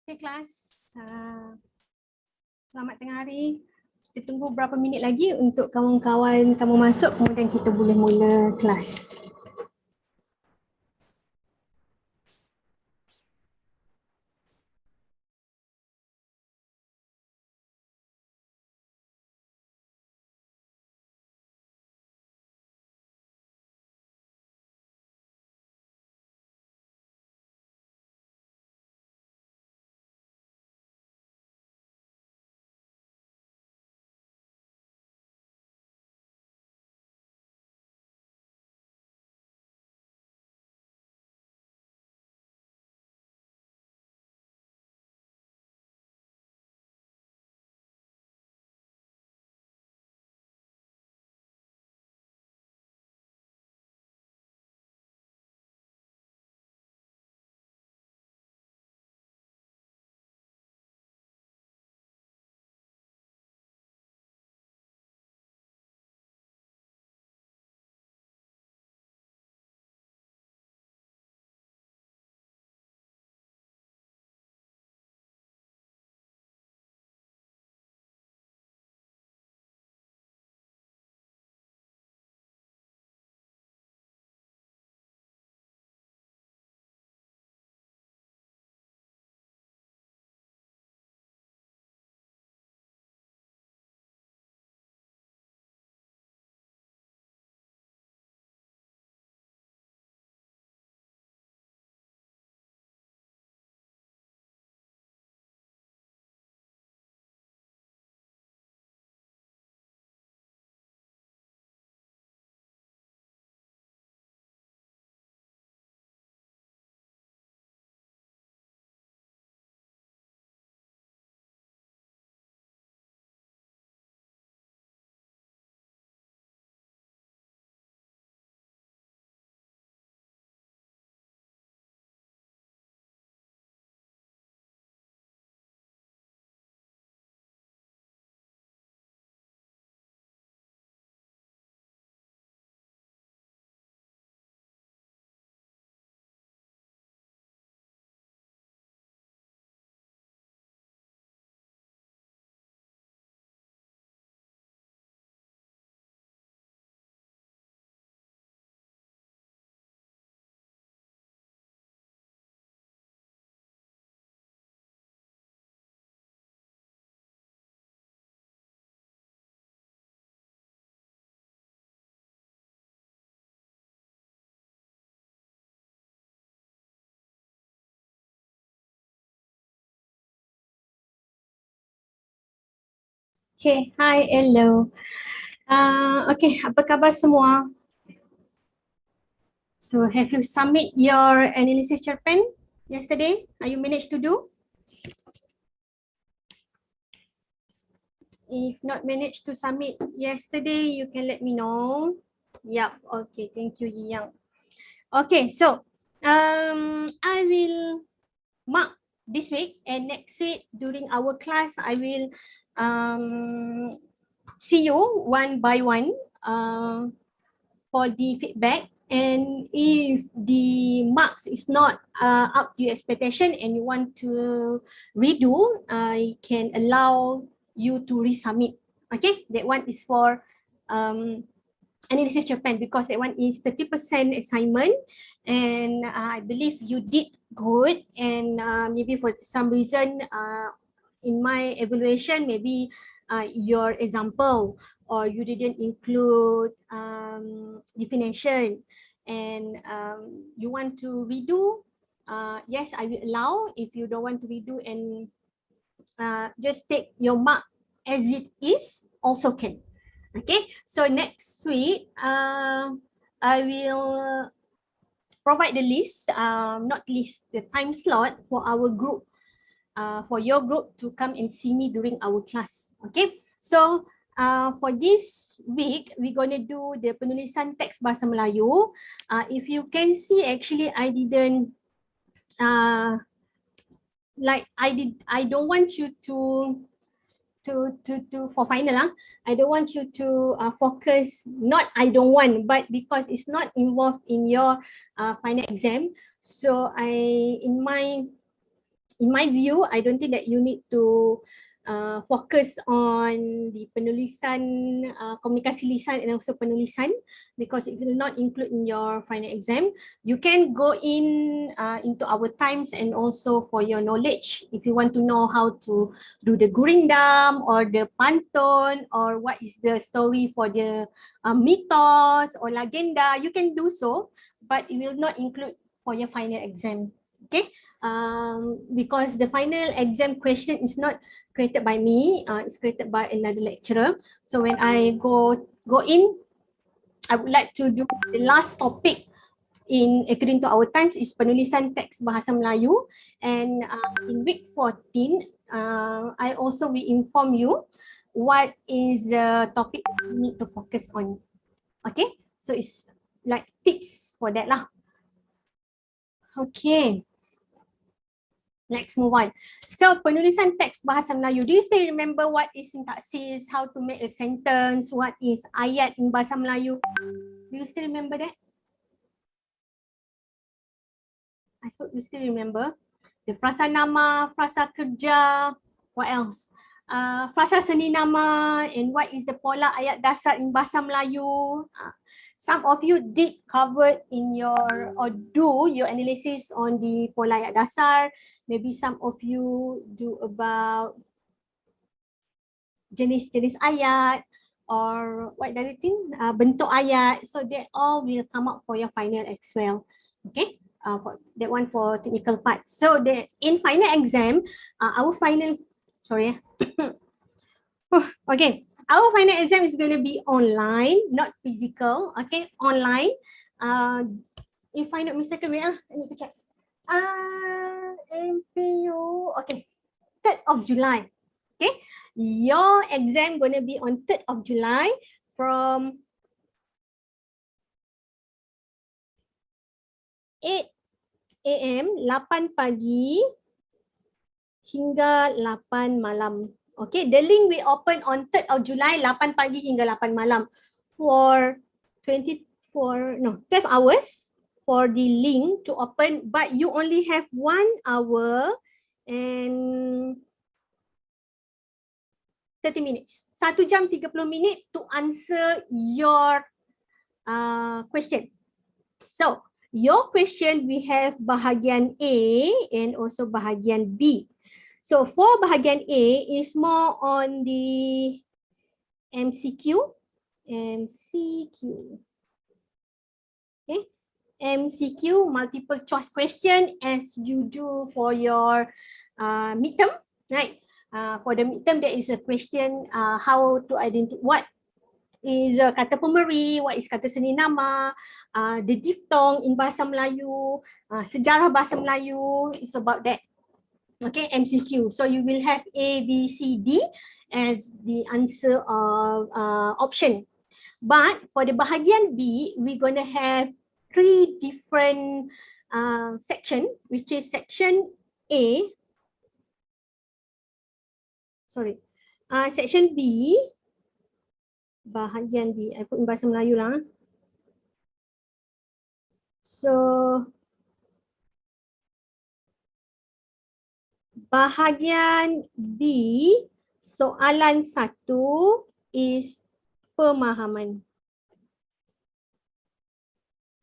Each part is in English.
Okay, kelas. Selamat tengah hari. Kita tunggu berapa minit lagi untuk kawan-kawan kamu masuk, kemudian kita boleh mula kelas. Okay, hi, hello. Okay, apa khabar semua? So, have you submit your analysis cerpen yesterday? Are you managed to do? If not managed to submit yesterday, you can let me know. Yep, okay, thank you, Yang. Okay, so I will mark this week and next week during our class, I will see you one by one for the feedback. And if the marks is not up to your expectation and you want to redo, I can allow you to resubmit. Okay, that one is for analysis Japan because that one is 30% assignment, and I believe you did good, and maybe for some reason in my evaluation, maybe your example or you didn't include definition, and you want to redo, yes, I will allow. If you don't want to redo and just take your mark as it is, also can. Okay, so next week, I will provide the list, not list, the time slot for our group, for your group to come and see me during our class. Okay, so for this week, we're going to do the penulisan teks bahasa Melayu. If you can see, actually, I didn't, I don't want you to for final, I don't want you to focus, not I don't want, but because it's not involved in your final exam. So in my in my view, I don't think that you need to focus on the penulisan, komunikasi lisan and also penulisan, because it will not include in your final exam. You can go into our times and also for your knowledge. If you want to know how to do the gurindam or the pantun or what is the story for the mythos or legenda, you can do so, but it will not include for your final exam. Okay, because the final exam question is not created by me, it's created by another lecturer. So when I go in, I would like to do the last topic in according to our times is penulisan teks bahasa Melayu, and in week 14, I also will inform you what is the topic you need to focus on. Okay, so it's like tips for that lah. Okay. Let's move on. So, penulisan teks bahasa Melayu. Do you still remember what is sintaksis, how to make a sentence, what is ayat in bahasa Melayu? Do you still remember that? I hope you still remember. The frasa nama, frasa kerja, what else? Frasa seni nama, and what is the pola ayat dasar in bahasa Melayu? Some of you did cover in your, or do your analysis on the pola ayat dasar. Maybe some of you do about jenis-jenis ayat or what other thing, bentuk ayat. So that all will come up for your final as well. Okay, for that one for technical part. So the in final exam, our final, sorry. Okay, our final exam is going to be online, not physical. Okay, online. If I not mistaken, wait, I need to check. MPU, okay, 3rd of July. Okay, your exam going to be on 3rd of July from 8 AM, 8 pagi hingga 8 malam. Okay, the link will open on 3rd of July, 8 pagi hingga 8 malam for 12 hours for the link to open, but you only have 1 hour and 30 minutes. 1 jam 30 minit to answer your question. So, your question we have bahagian A and also bahagian B. So for bahagian A is more on the MCQ. Okay, MCQ, multiple choice question, as you do for your midterm, right? For the midterm, there is a question how to identify what is kata pemberi, what is kata seni nama, the diphthong in bahasa Melayu, sejarah bahasa Melayu, it's about that. Okay, MCQ. So you will have A, B, C, D as the answer of option. But for the bahagian B, we're going to have 3 different section, which is section A. Sorry. Section B. Bahagian B. I put in bahasa Melayu lah. So, bahagian B, soalan 1 is pemahaman.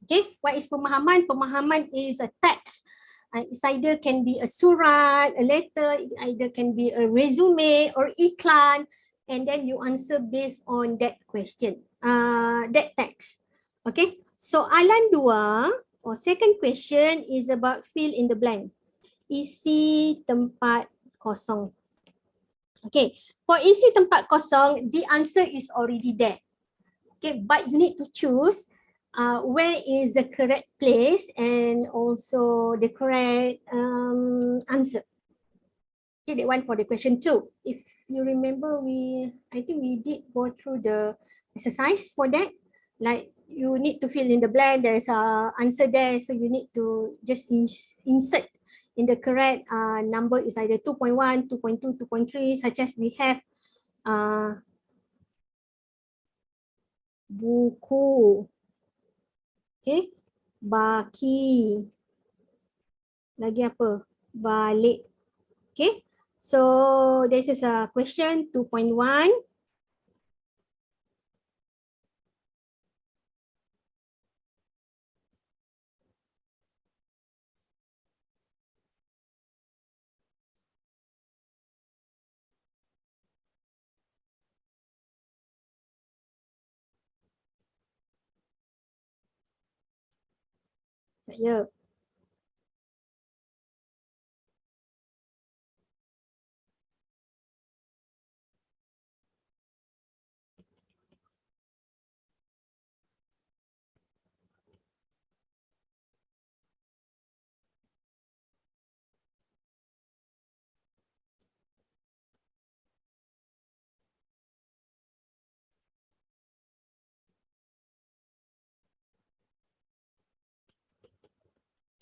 Okay, what is pemahaman? Pemahaman is a text. It's either can be a surat, a letter, it either can be a resume or iklan, and then you answer based on that question, that text. Okay, soalan 2 or second question is about fill in the blank. Isi tempat kosong. Okay, for isi tempat kosong, the answer is already there. Okay, but you need to choose where is the correct place and also the correct answer. Okay, that one for the question 2. If you remember, I think we did go through the exercise for that. Like you need to fill in the blank, there's a answer there, so you need to just insert in the correct number is either 2.1, 2.2, 2.3, such as we have buku, okay, baki, lagi apa, balik, Okay, so this is a question 2.1. Ya.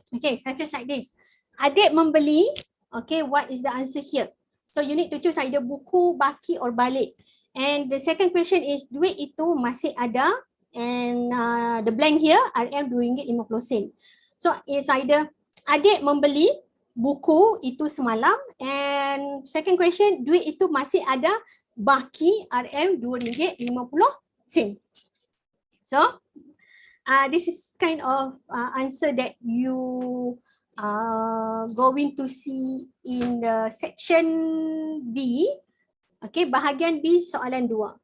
Okay, such as like this. Adik membeli, okay, what is the answer here? So you need to choose either buku, baki or balik. And the second question is, duit itu masih ada, and the blank here, RM RM2.50. So it's either adik membeli buku itu semalam, and second question, duit itu masih ada, baki RM2.50. So this is kind of answer that you going to see in the section B. Okay, bahagian B soalan 2.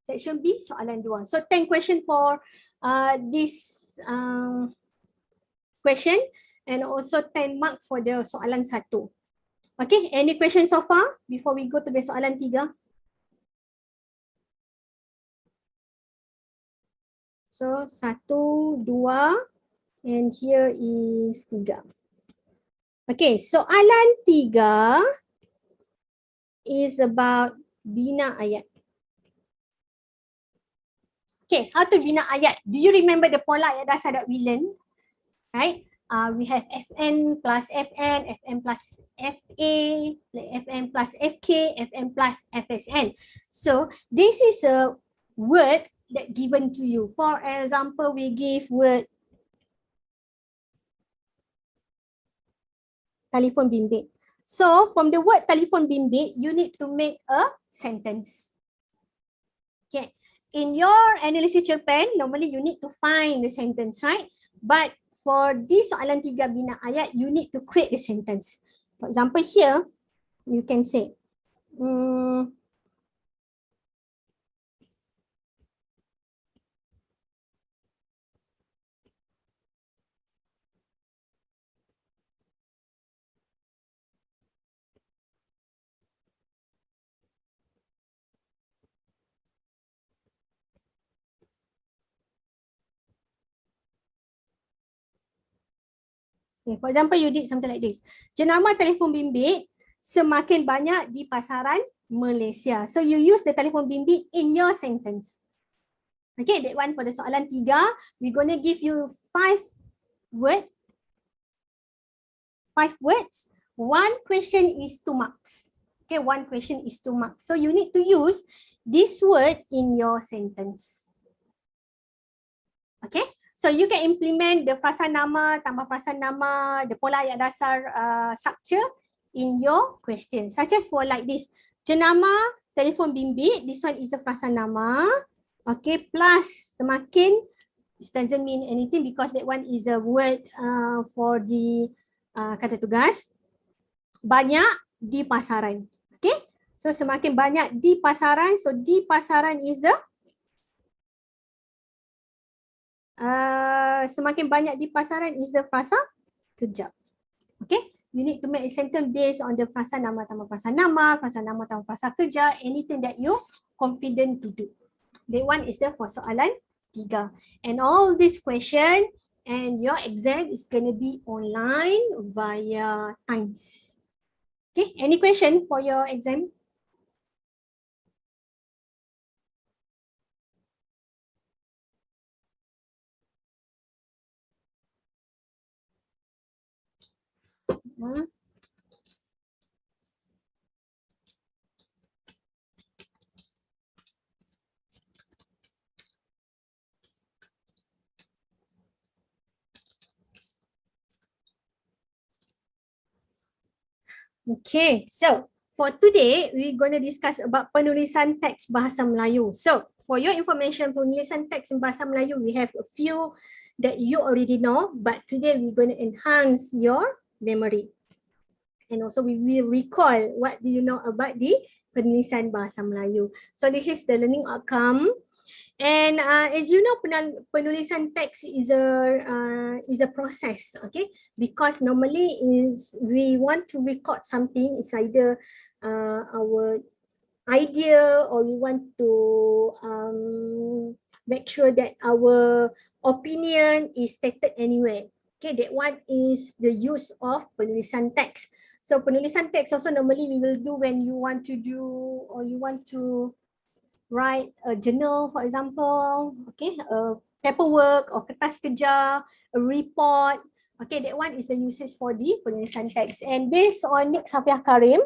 Section B soalan 2. So 10 question for this question, and also 10 mark for the soalan 1. Okay, any question so far before we go to the soalan 3? So 1, 2, and here is 3. Okay, soalan 3 is about bina ayat. Okay, how to bina ayat? Do you remember the pola ayat dasar that we learned? Right? We have Fn plus Fn, Fn plus Fa, Fn plus Fk, Fn plus Fsn. So this is a word that given to you. For example, we give word telephone bimbit. So from the word telephone bimbit, you need to make a sentence. Okay. In your analysis cerpen, normally you need to find the sentence, right? But for this soalan 3 bina ayat, you need to create the sentence. For example, here, you can say, okay, for example, you did something like this. Jenama telefon bimbit semakin banyak di pasaran Malaysia. So you use the telefon bimbit in your sentence. Okay, that one for the soalan 3. We're going to give you 5 words. 5 words. One question is 2 marks. Okay, one question is 2 marks. So you need to use this word in your sentence. Okay, so you can implement the frasa nama, tambah frasa nama, the pola ayat dasar structure in your question. Such as for like this, jenama telefon bimbit, this one is the frasa nama. Okay, plus semakin, it doesn't mean anything because that one is a word for the kata tugas. Banyak di pasaran. Okay, so semakin banyak di pasaran, so di pasaran is the semakin banyak di pasaran is the frasa kerja. Okay, you need to make a sentence based on the frasa nama tambah frasa nama tambah frasa kerja, anything that you confident to do. That one is the for soalan 3. And all this question and your exam is going to be online via Times. Okay, any question for your exam? Okay, so for today, we're going to discuss about penulisan teks bahasa Melayu. So for your information, penulisan teks in bahasa Melayu, we have a few that you already know, but today we're going to enhance your memory. And also we will recall what do you know about the penulisan bahasa Melayu. So this is the learning outcome. And as you know, penulisan teks is a process, okay? Because normally is we want to record something, it's either our idea or we want to make sure that our opinion is stated anywhere. Okay, that one is the use of penulisan teks. So penulisan teks also normally we will do when you want to do or you want to write a journal, for example, okay, a paperwork or kertas kerja, a report. Okay, that one is the usage for the penulisan teks. And based on Nik Safiah Karim,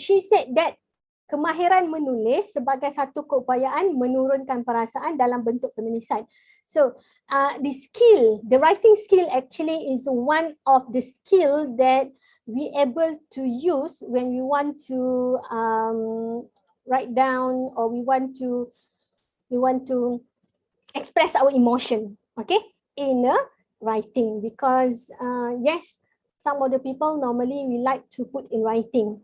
she said that kemahiran menulis sebagai satu keupayaan menurunkan perasaan dalam bentuk penulisan. So the skill, the writing skill actually is one of the skill that we able to use when we want to write down or we want to express our emotion, okay, in a writing. Because yes, some of the people normally we like to put in writing.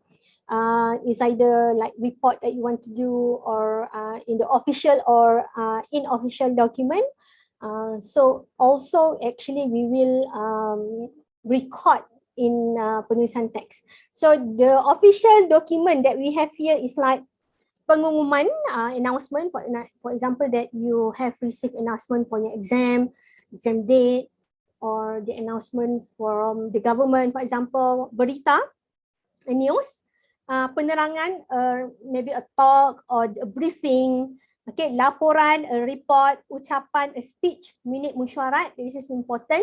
It's either like report that you want to do or in the official or unofficial document. So also actually we will record in penulisan teks. So the official document that we have here is like pengumuman, announcement, for example, that you have received announcement for your exam date, or the announcement from the government, for example, berita, a news, penerangan, maybe a talk or a briefing, okay, laporan, a report, ucapan, a speech, minute mesyuarat. This is important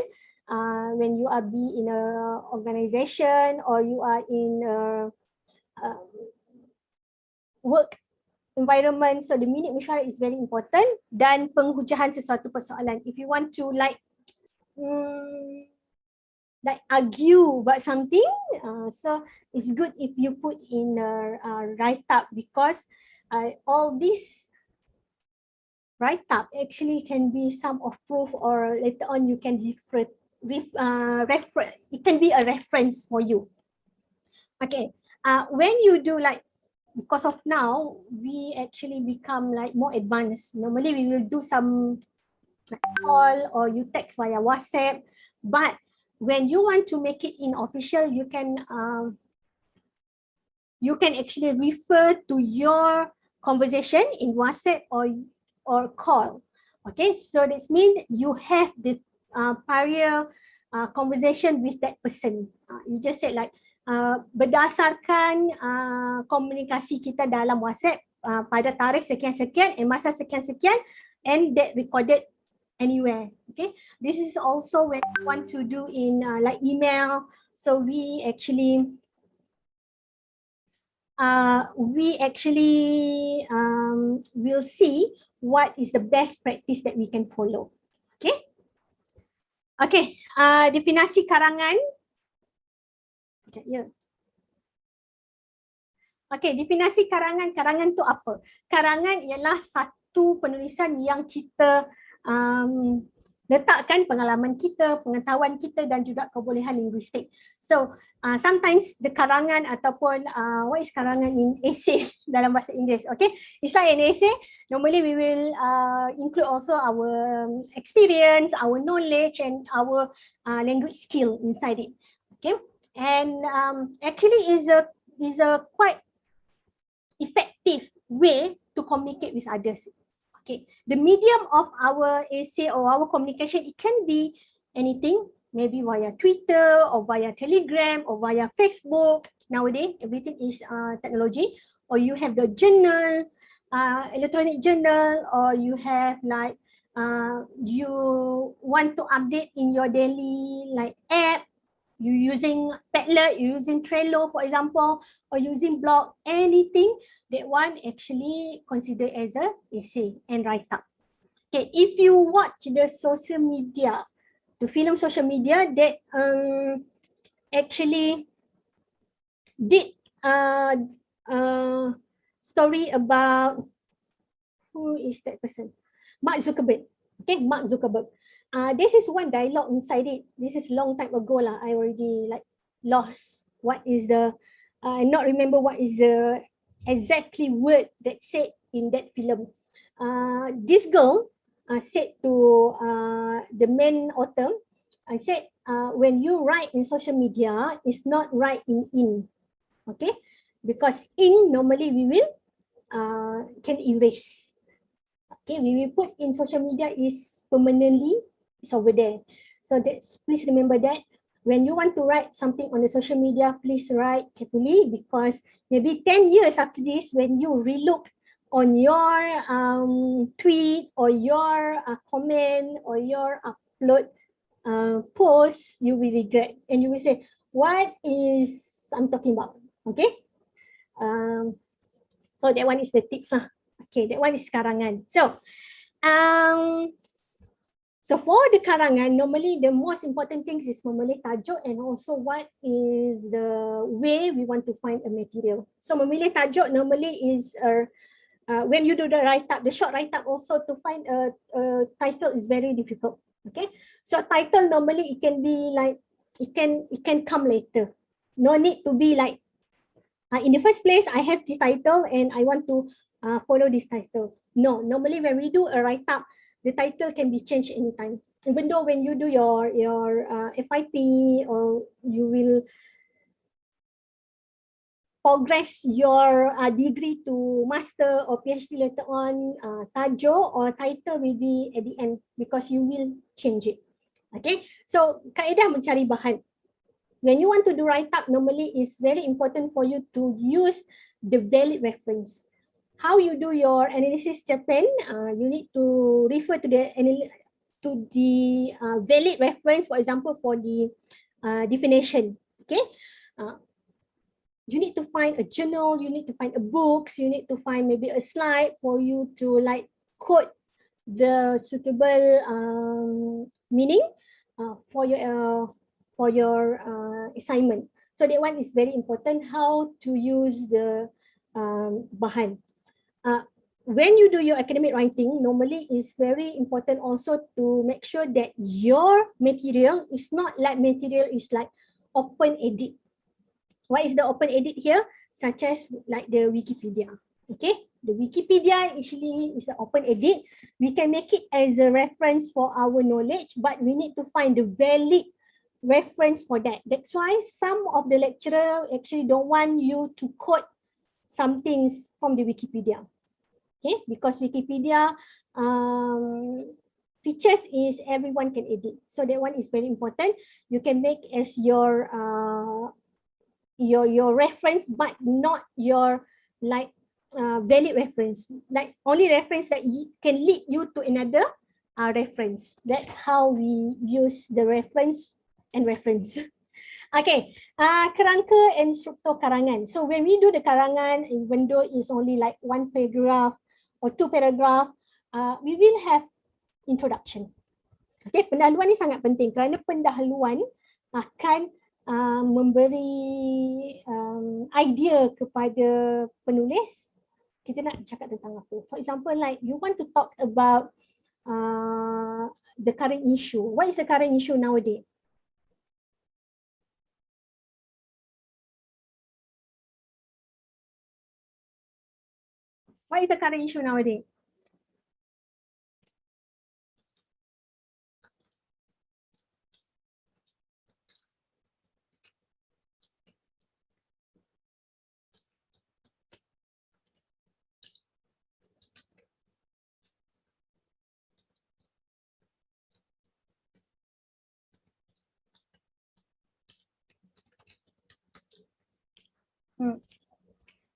when you are be in a organization or you are in a work environment. So the minute mesyuarat is very important. Dan penghujahan sesuatu persoalan. If you want to like argue about something, so it's good if you put in a write-up, because all this write-up actually can be some of proof, or later on you can refer, it can be a reference for you. Okay, when you do like, because of now, we actually become like more advanced. Normally we will do some call or you text via WhatsApp, but when you want to make it in official, you can actually refer to your conversation in WhatsApp or call. Okay, so this means you have the prior conversation with that person. You just said like berdasarkan komunikasi kita dalam WhatsApp pada tarikh sekian-sekian masa sekian-sekian, and that recorded anywhere. Okay, this is also when you want to do in like email. So we actually will see what is the best practice that we can follow. Okay. Okay. Definasi karangan. Okay, yeah. Okay, definasi karangan. Karangan tu apa? Karangan ialah satu penulisan yang kita letakkan pengalaman kita, pengetahuan kita dan juga kebolehan linguistik. So sometimes the karangan ataupun what is karangan in essay dalam bahasa Inggeris, okay? It's like an essay. Normally we will include also our experience, our knowledge and our language skill inside it, okay? And actually is a quite effective way to communicate with others. Okay, the medium of our essay or our communication, it can be anything, maybe via Twitter or via Telegram or via Facebook. Nowadays, everything is technology. Or you have the journal, electronic journal, or you have like you want to update in your daily like app. You using Padlet, you using Trello, for example, or using blog, anything, that one actually considered as a essay and write up. Okay, if you watch the social media, the film social media, that actually did story about, who is that person? Mark Zuckerberg. Okay, Mark Zuckerberg. This is one dialogue inside it. This is long time ago lah. I already like lost what is the, I not remember what is the exactly word that said in that film. This girl said to the main author, I said, when you write in social media, it's not write in ink. Okay, because ink normally we will can erase. Okay, we will put in social media is permanently, it's over there. So that's, please remember that when you want to write something on the social media, please write carefully, because maybe 10 years after this, when you relook on your tweet or your comment or your upload post, you will regret and you will say, what is I'm talking about? Okay. So that one is the tips lah. Okay, that one is karangan. So for the karangan, normally the most important things is memilih tajuk and also what is the way we want to find a material. So memilih tajuk normally is when you do the write-up, the short write-up also, to find a title is very difficult. Okay, so title normally it can be like, it can come later. No need to be like, in the first place, I have this title and I want to follow this title. No, normally when we do a write-up, the title can be changed anytime. Even though when you do your FYP, or you will progress your degree to master or PhD later on, tajuk or title will be at the end because you will change it. Okay, so kaedah mencari bahan. When you want to do write-up, normally it's very important for you to use the valid reference. How you do your analysis Japan, you need to refer to the valid reference, for example, for the definition. Okay, you need to find a journal, you need to find a books, you need to find maybe a slide for you to like quote the suitable meaning for your assignment. So that one is very important, how to use the bahan. When you do your academic writing, normally it's very important also to make sure that your material is not like material is like open edit. What is the open edit here? Such as like the Wikipedia. Okay, the Wikipedia actually is an open edit. We can make it as a reference for our knowledge, but we need to find the valid reference for that. That's why some of the lecturer actually don't want you to quote some things from the Wikipedia. Okay, because Wikipedia features is everyone can edit. So that one is very important. You can make as your reference, but not your like valid reference. Like only reference that can lead you to another reference. That's how we use the reference and reference. Okay, kerangka and struktur karangan. So when we do the karangan, even though it's only like one paragraph or two paragraph, we will have introduction. Okay, pendahuluan ni sangat penting kerana pendahuluan akan memberi idea kepada penulis kita nak cakap tentang apa. For example, like you want to talk about the current issue. What is the current issue nowadays? What is the current issue nowadays?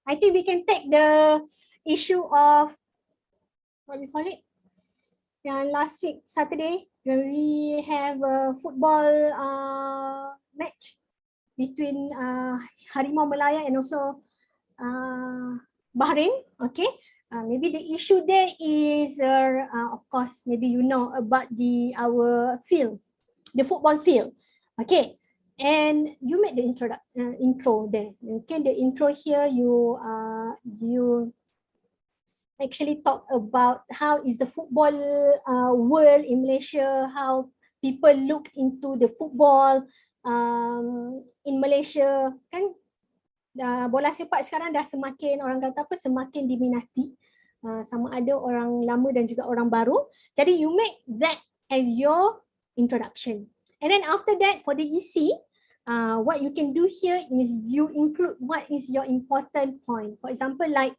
I think we can take the issue of, what do you call it? Last week, Saturday, when we have a football match between Harimau Malaya and also Bahrain. Okay, maybe the issue there is, of course, maybe you know about our field, the football field. Okay, and you make the intro there. Okay, the intro here you actually talk about how is the football world in Malaysia, how people look into the football in Malaysia. Kan bola sepak sekarang dah semakin, orang kata apa, semakin diminati, sama ada orang lama dan juga orang baru. Jadi you make that as your introduction, and then after that for the EC, what you can do here is you include what is your important point. For example, like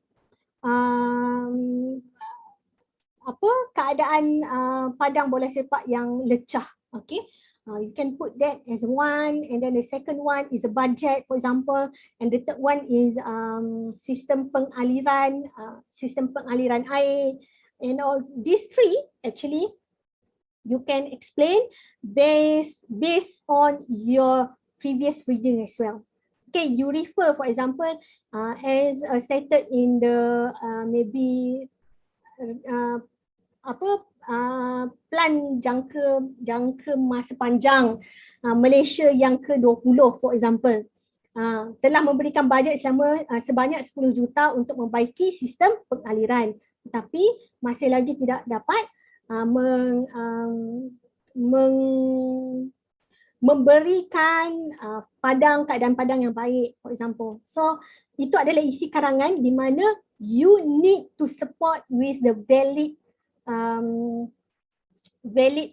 apa keadaan padang bola sepak yang lecah. Okay, you can put that as one, and then the second one is a budget, for example, and the third one is sistem pengaliran air, and all these three actually you can explain based on your previous reading as well. Okay, you refer, for example, as stated in the maybe plan jangka masa panjang Malaysia yang ke-20, for example, telah memberikan bajet sebanyak 10 juta untuk membaiki sistem pengaliran, tetapi masih lagi tidak dapat memberikan keadaan padang yang baik, for example. So itu adalah isi karangan di mana you need to support with the valid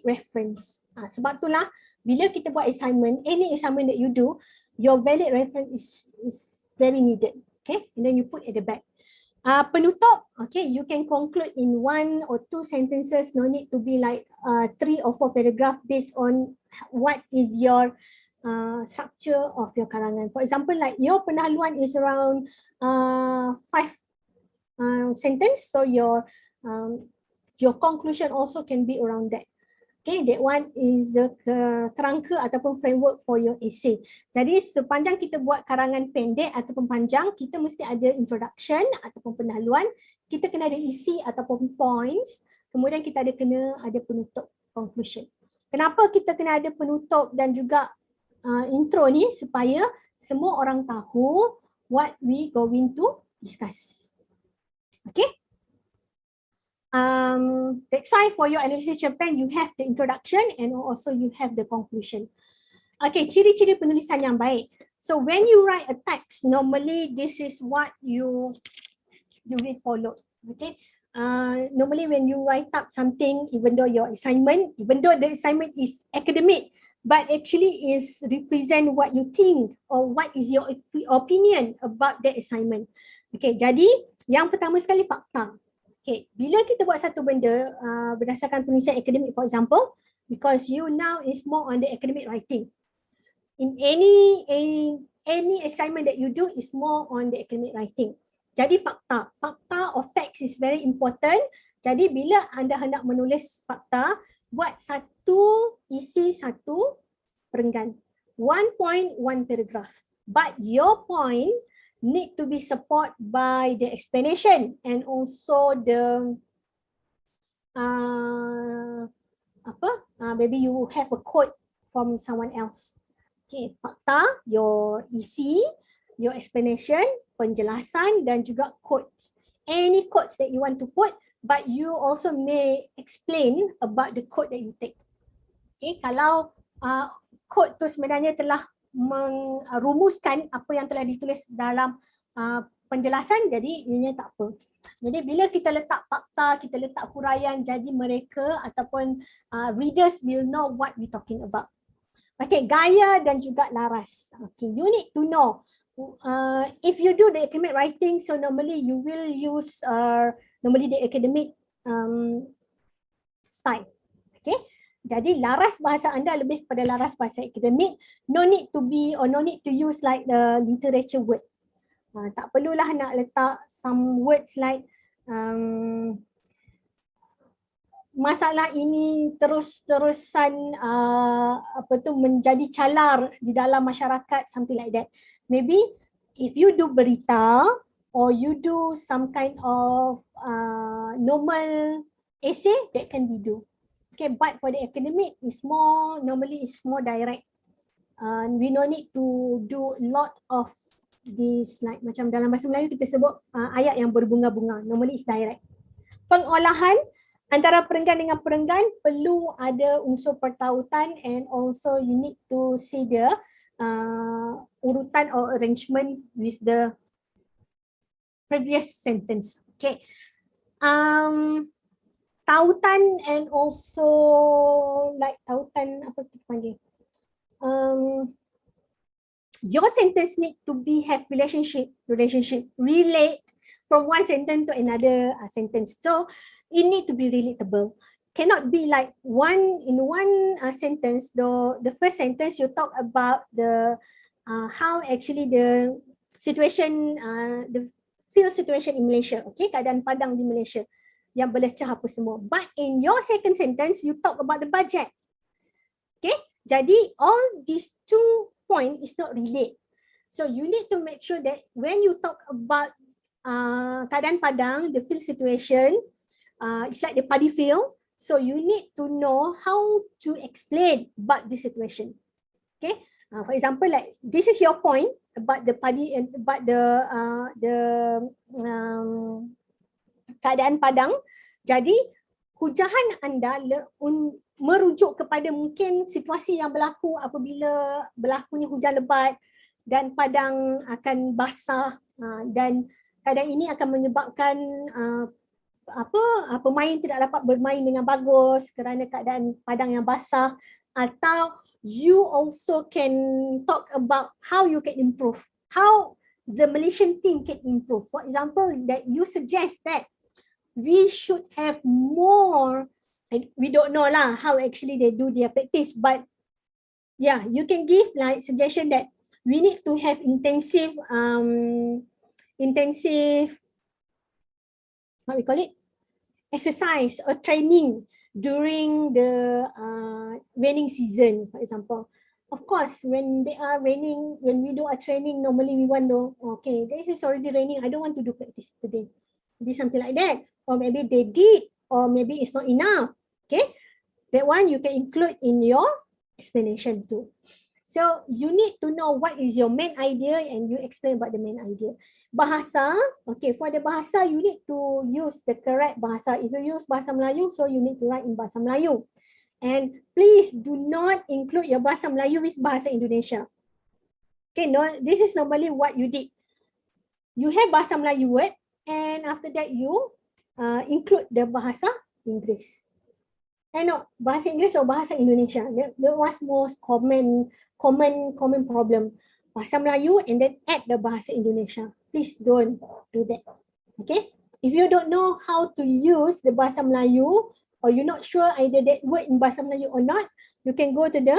reference. Sebab itulah bila kita buat assignment, any assignment that you do, your valid reference is very needed. Okay, and then you put at the back. Penutup, okay, you can conclude in 1 or 2 sentences, no need to be like 3 or 4 paragraph based on what is your structure of your karangan. For example, like your pendahuluan is around 5 sentence, so your conclusion also can be around that. Okay, that one is the kerangka ataupun framework for your essay. Jadi sepanjang kita buat karangan pendek ataupun panjang, kita mesti ada introduction ataupun pendahuluan, kita kena ada isi ataupun points, kemudian kita kena ada penutup, conclusion. Kenapa kita kena ada penutup dan juga intro ni? Supaya semua orang tahu what we going to discuss. Okay. That's why for your analysis campaign, you have the introduction and also you have the conclusion. Okay, ciri-ciri penulisan yang baik. So when you write a text, normally this is what you will follow. Okay, normally when you write up something, even though the assignment is academic, but actually is represent what you think or what is your opinion about the assignment. Okay, jadi yang pertama sekali fakta. Okay, bila kita buat satu benda berdasarkan penulisan akademik, for example, because you now is more on the academic writing. In any assignment that you do is more on the academic writing. Jadi fakta or facts is very important. Jadi bila anda hendak menulis fakta, buat isi satu perenggan. 1 point, 1 paragraph. But your point need to be supported by the explanation and also the maybe you have a quote from someone else. Okay, fakta, your isi, your explanation, penjelasan dan juga quotes. Any quotes that you want to put, but you also may explain about the quote that you take. Okay, kalau quote tu sebenarnya telah merumuskan apa yang telah ditulis dalam penjelasan, jadi ini tak apa. Jadi bila kita letak fakta, kita letak huraian, jadi mereka ataupun readers will know what we talking about. Okay, gaya dan juga laras. Okay, you need to know. If you do the academic writing, so normally you will use normally the academic style. Okay. Jadi laras bahasa anda lebih kepada laras bahasa akademik. No need to be or no need to use like the literature word. Tak perlulah nak letak some words like masalah ini terus-terusan menjadi calar di dalam masyarakat, something like that. Maybe if you do berita or you do some kind of normal essay, that can be do. Okay, but for the academic is more, normally is more direct. We no need to do a lot of this, like macam dalam bahasa Melayu kita sebut ayat yang berbunga-bunga. Normally it's direct. Pengolahan antara perenggan dengan perenggan perlu ada unsur pertautan, and also you need to see the urutan or arrangement with the previous sentence. Okay. Tautan and also like tautan apa kita panggil? Your sentence need to have relationship, relate from one sentence to another sentence. So it need to be relatable. Cannot be like in one sentence. The first sentence you talk about the how actually the situation, the field situation in Malaysia. Okay, keadaan padang di Malaysia yang belecah apa semua. But in your second sentence you talk about the budget. Okay, jadi all these 2 point is not relate. So you need to make sure that when you talk about keadaan padang, the field situation, it's like the paddy field. So you need to know how to explain about this situation. Okay, for example, like this is your point about the paddy and about the keadaan padang. Jadi hujahan anda merujuk kepada mungkin situasi yang berlaku apabila berlakunya hujan lebat dan padang akan basah, dan keadaan ini akan menyebabkan pemain tidak dapat bermain dengan bagus kerana keadaan padang yang basah. Atau you also can talk about how you can improve, how the Malaysian team can improve. For example, that you suggest that we should have more. We don't know lah how actually they do their practice, but yeah, you can give like suggestion that we need to have intensive what we call it, exercise or training during the raining season, for example. Of course, when they are raining, when we do a training, normally we want to, okay, this is already raining, I don't want to do practice today. Maybe something like that, or maybe they did, or maybe it's not enough. Okay, that one you can include in your explanation too. So you need to know what is your main idea and you explain about the main idea. Bahasa, okay, for the bahasa you need to use the correct bahasa. If you use bahasa Melayu, so you need to write in bahasa Melayu. And please do not include your bahasa Melayu with bahasa Indonesia. Okay, no, this is normally what you did. You have bahasa Melayu word, and after that you include the bahasa Inggeris. No, bahasa Inggeris or bahasa Indonesia. That was most common problem. Bahasa Melayu and then add the bahasa Indonesia. Please don't do that. Okay? If you don't know how to use the bahasa Melayu, or you're not sure either that word in bahasa Melayu or not, you can go to the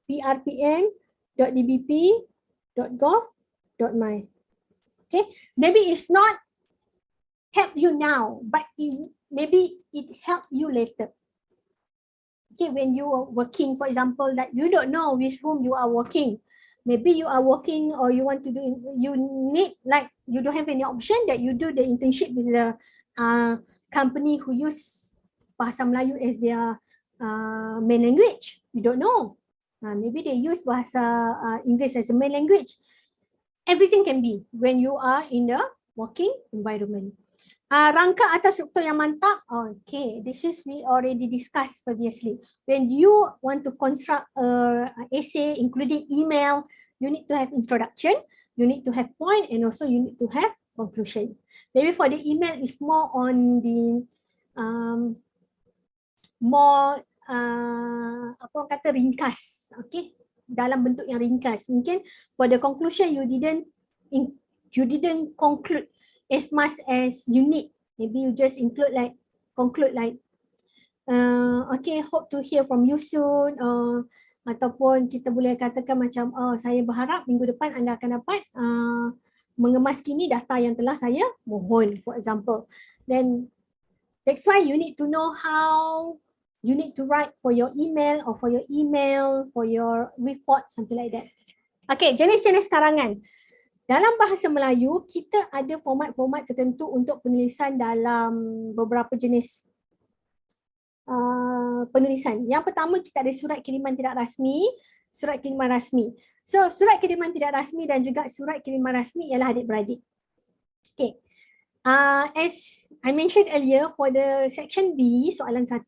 prpn.dbp.gov.my. Okay? Maybe it's not help you now, but maybe it help you later. Okay, when you are working, for example, that you don't know with whom you are working. Maybe you are working or you want to do, you need, like, you don't have any option that you do the internship with the company who use bahasa Melayu as their main language. You don't know. Maybe they use bahasa English as a main language. Everything can be when you are in the working environment. Rangka atau struktur yang mantap. Okay, this is we already discussed previously. When you want to construct an essay including email, you need to have introduction, you need to have point, and also you need to have conclusion. Maybe for the email is more on the apa orang kata ringkas. Okay, dalam bentuk yang ringkas. Mungkin for the conclusion you didn't conclude as much as you need. Maybe you just conclude like, okay, hope to hear from you soon. Ataupun kita boleh katakan macam, saya berharap minggu depan anda akan dapat mengemas kini data yang telah saya mohon, for example. Then that's why you need to know how you need to write for your email, or for your email, for your report, something like that. Okay, jenis-jenis karangan. Dalam bahasa Melayu, kita ada format-format tertentu untuk penulisan dalam beberapa jenis penulisan. Yang pertama, kita ada surat kiriman tidak rasmi, surat kiriman rasmi. So surat kiriman tidak rasmi dan juga surat kiriman rasmi ialah adik-beradik. Okay. As I mentioned earlier, for the section B, soalan 1,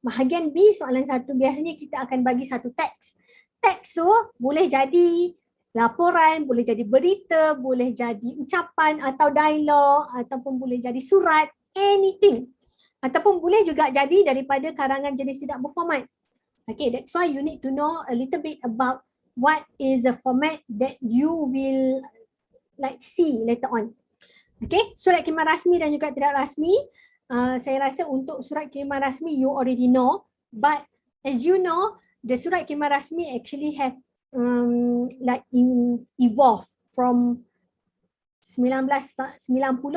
bahagian B soalan 1, biasanya kita akan bagi satu teks. Teks tu boleh jadi laporan, boleh jadi berita, boleh jadi ucapan atau dialog, ataupun boleh jadi surat, anything. Ataupun boleh juga jadi daripada karangan jenis tidak berformat. Okay, that's why you need to know a little bit about what is the format that you will like see later on. Okay, surat kiriman rasmi dan juga tidak rasmi. Saya rasa untuk surat kiriman rasmi you already know, but as you know, the surat kiriman rasmi actually have evolve from 1990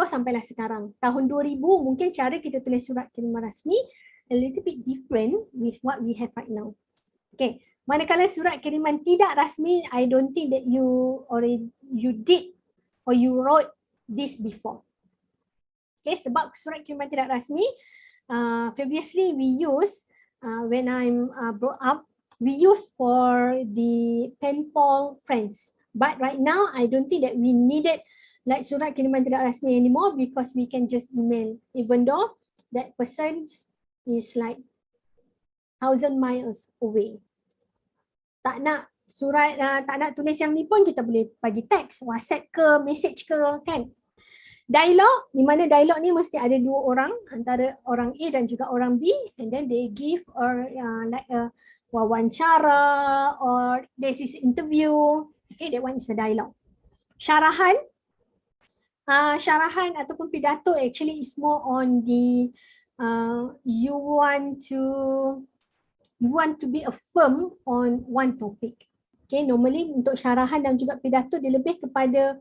sampailah sekarang. Tahun 2000 mungkin cara kita tulis surat kiriman rasmi a little bit different with what we have right now. Okay, manakala surat kiriman tidak rasmi, I don't think that you did or you wrote this before. Okay, sebab surat kiriman tidak rasmi, previously we use, when I'm brought up, we use for the pen pal friends. But right now, I don't think that we needed like surat kiriman tidak rasmi anymore because we can just email, even though that person is like 1,000 miles away. Tak nak surat, tak nak tulis yang ni pun kita boleh bagi teks, WhatsApp ke, message ke, kan? Dialog, di mana dialog ni mesti ada dua orang, antara orang A dan juga orang B, and then they give or like a wawancara or this is interview. Okay, that one is a dialogue. Syarahan, syarahan ataupun pidato actually is more on the you want to be a firm on one topic. Okay, normally untuk syarahan dan juga pidato dia lebih kepada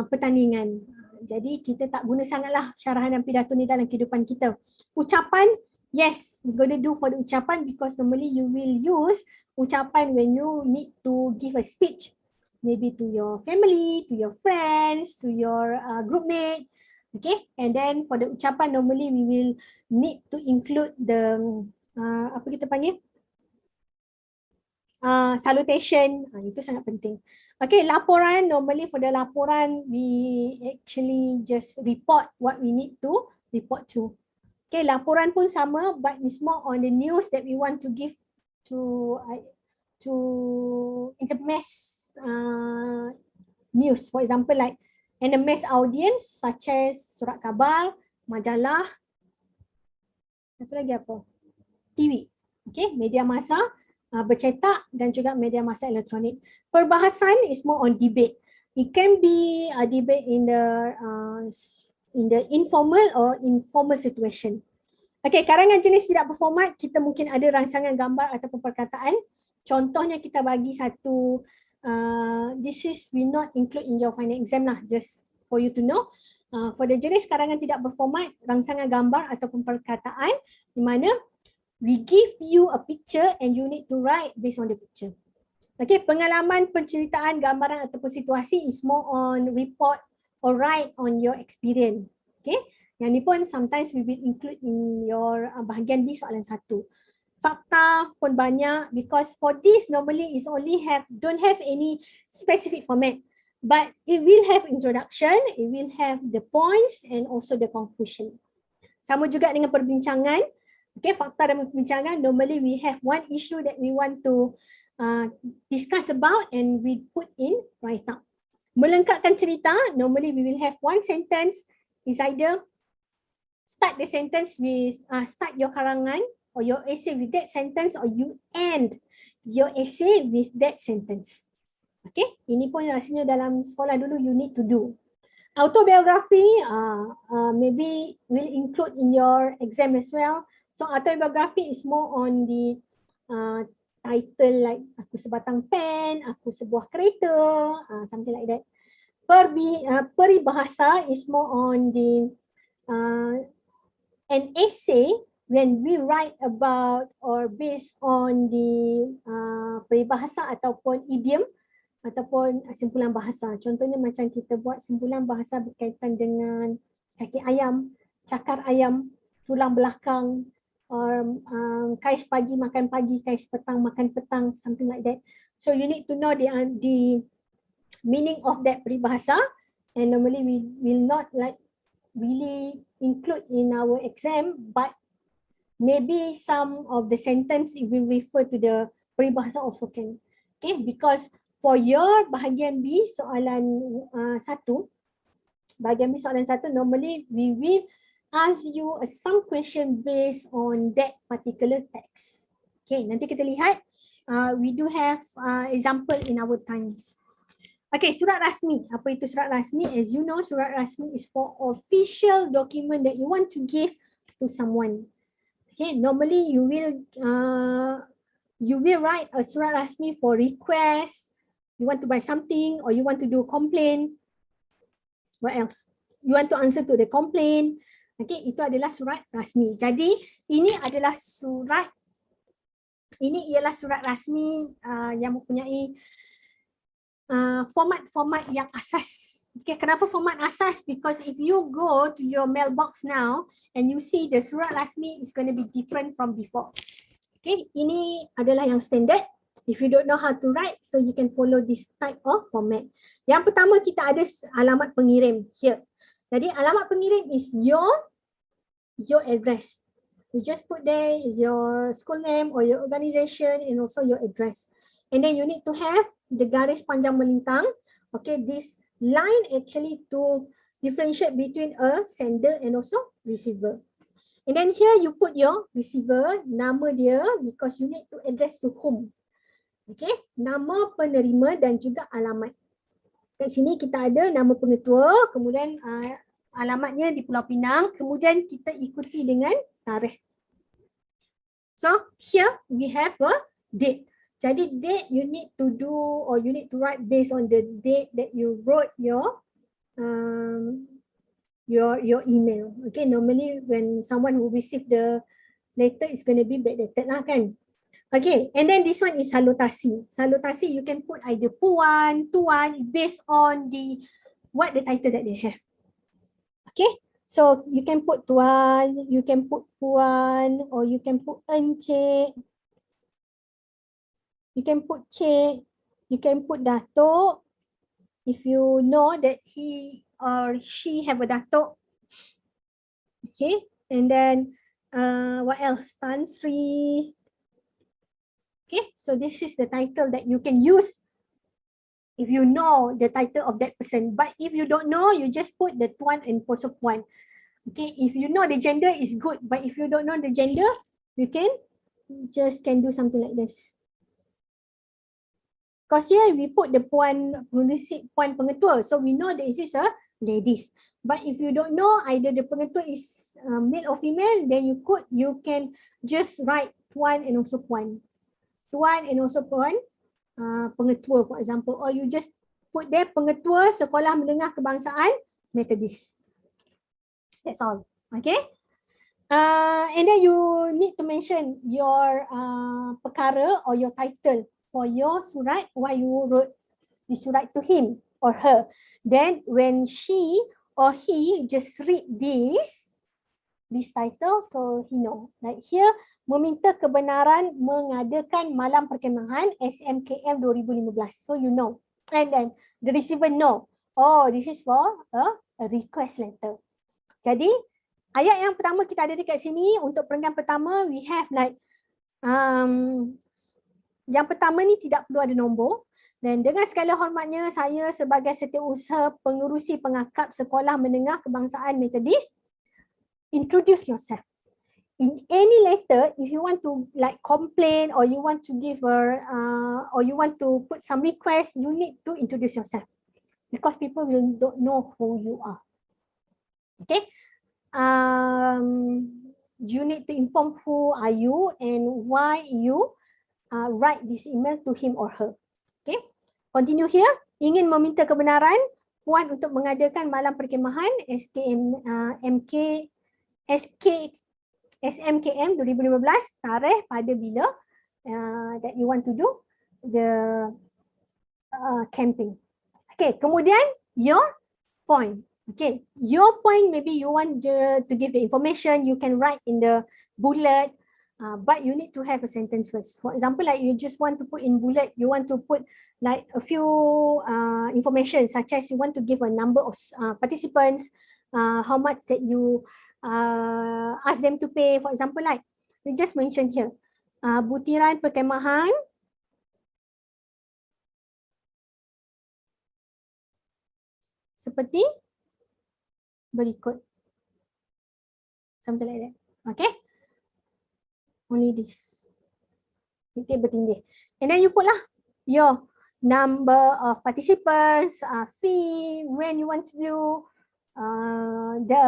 pertandingan. Jadi kita tak guna sangatlah syarahan dan pidato ni dalam kehidupan kita. Ucapan, yes, we're going to do for the ucapan because normally you will use ucapan when you need to give a speech. Maybe to your family, to your friends, to your group mate. Okay, and then for the ucapan normally we will need to include the, apa kita panggil? Salutation, itu sangat penting. Okay, laporan, normally for the laporan, we actually just report what we need to report to. Okay, laporan pun sama, but it's more on the news that we want to give to in the mass news. For example, like in the mass audience, such as surat khabar, majalah, apa lagi apa? TV. Okay, media massa, bercetak dan juga media massa elektronik. Perbahasan is more on debate. It can be a debate in the informal or informal situation. Okay, karangan jenis tidak berformat, kita mungkin ada rangsangan gambar ataupun perkataan. Contohnya kita bagi satu, this is will not include in your final exam lah, just for you to know. For the jenis karangan tidak berformat, rangsangan gambar ataupun perkataan, di mana we give you a picture and you need to write based on the picture. Okay, pengalaman, penceritaan, gambaran ataupun situasi is more on report or write on your experience. Okay, yang ni pun sometimes we will include in your bahagian B soalan 1. Fakta pun banyak because for this normally is only don't have any specific format, but it will have introduction, it will have the points and also the conclusion. Sama juga dengan perbincangan. Okay, fakta dan perbincangan, normally we have one issue that we want to discuss about and we put in write up. Melengkapkan cerita, normally we will have one sentence, is either start the sentence with, start your karangan or your essay with that sentence, or you end your essay with that sentence. Okay, ini pun rasanya dalam sekolah dulu you need to do. Autobiography, maybe will include in your exam as well. So autobiography is more on the title like aku sebatang pen, aku sebuah kereta, something like that. Peribahasa is more on the an essay when we write about or based on the peribahasa ataupun idiom ataupun simpulan bahasa. Contohnya macam kita buat simpulan bahasa berkaitan dengan kaki ayam, cakar ayam, tulang belakang, or kais pagi makan pagi, kais petang makan petang, something like that. So you need to know the meaning of that peribahasa, and normally we will not like really include in our exam, but maybe some of the sentence if we refer to the peribahasa also can. Okay, because for your bahagian B soalan 1, bahagian B soalan 1, normally we will ask you some question based on that particular text. Okay, nanti kita lihat. We do have example in our times. Okay, surat rasmi. Apa itu surat rasmi? As you know, surat rasmi is for official document that you want to give to someone. Okay, normally you will write a surat rasmi for request. You want to buy something or you want to do a complaint. What else? You want to answer to the complaint. Okay, itu adalah surat rasmi. Jadi ini adalah surat. Ini ialah surat rasmi yang mempunyai format yang asas. Okay, kenapa format asas? Because if you go to your mailbox now and you see the surat rasmi is going to be different from before. Okay, ini adalah yang standard. If you don't know how to write, so you can follow this type of format. Yang pertama kita ada alamat pengirim here. Jadi alamat pengirim is your address. You just put there is your school name or your organization and also your address. And then you need to have the garis panjang melintang. Okay, this line actually to differentiate between a sender and also receiver. And then here you put your receiver, nama dia, because you need to address to whom. Okay, nama penerima dan juga alamat. Kat sini kita ada nama pengetua, kemudian alamatnya di Pulau Pinang, kemudian kita ikuti dengan tarikh. So here we have a date. Jadi date you need to do or you need to write based on the date that you wrote your email. Okay, normally when someone who receive the letter is going to be backdated lah kan. Okay, and then this one is salutasi. Salutasi you can put either puan, tuan based on what the title that they have. Okay, so you can put tuan, you can put puan, or you can put encik, you can put cik, you can put datuk if you know that he or she have a datuk. Okay, and then what else? Tan Sri. Okay, so this is the title that you can use if you know the title of that person. But if you don't know, you just put the tuan and also puan. Okay, if you know the gender is good, but if you don't know the gender, you can do something like this. Because here we put the puan pengetua, so we know that this is a ladies. But if you don't know either the pengetua is male or female, then you can just write tuan and also puan. Tuan and also puan pengetua, for example, or you just put there pengetua Sekolah Menengah Kebangsaan Methodist. That's all. Okay. And then you need to mention your perkara or your title for your surat, why you wrote the surat to him or her. Then when she or he just read this title, so he know. Like here, meminta kebenaran mengadakan malam perkemahan SMKM 2015. So you know. And then the receiver know. Oh, this is for a request letter. Jadi ayat yang pertama kita ada dekat sini untuk perenggan pertama, we have like yang pertama ni tidak perlu ada nombor. Dan dengan segala hormatnya, saya sebagai setiausaha pengurusi pengakap Sekolah Menengah Kebangsaan Methodist, introduce yourself. In any letter, if you want to like complain or you want to give or you want to put some request, you need to introduce yourself because people will don't know who you are. Okay. You need to inform who are you and why you write this email to him or her. Okay. Continue here. Ingin meminta kebenaran puan untuk mengadakan malam perkemahan SMKM 2015, tarikh pada bila that you want to do the camping. Okay, kemudian your point. Okay, your point maybe you want to give the information, you can write in the bullet but you need to have a sentence first. For example, like you just want to put in bullet, you want to put like a few information, such as you want to give a number of participants, how much that you ask them to pay. For example, like we just mentioned here, butiran perkemahan seperti berikut. Something like that. Okay? Only this. Titik bertindih. And then you put lah your number of participants, fee, when you want to do, the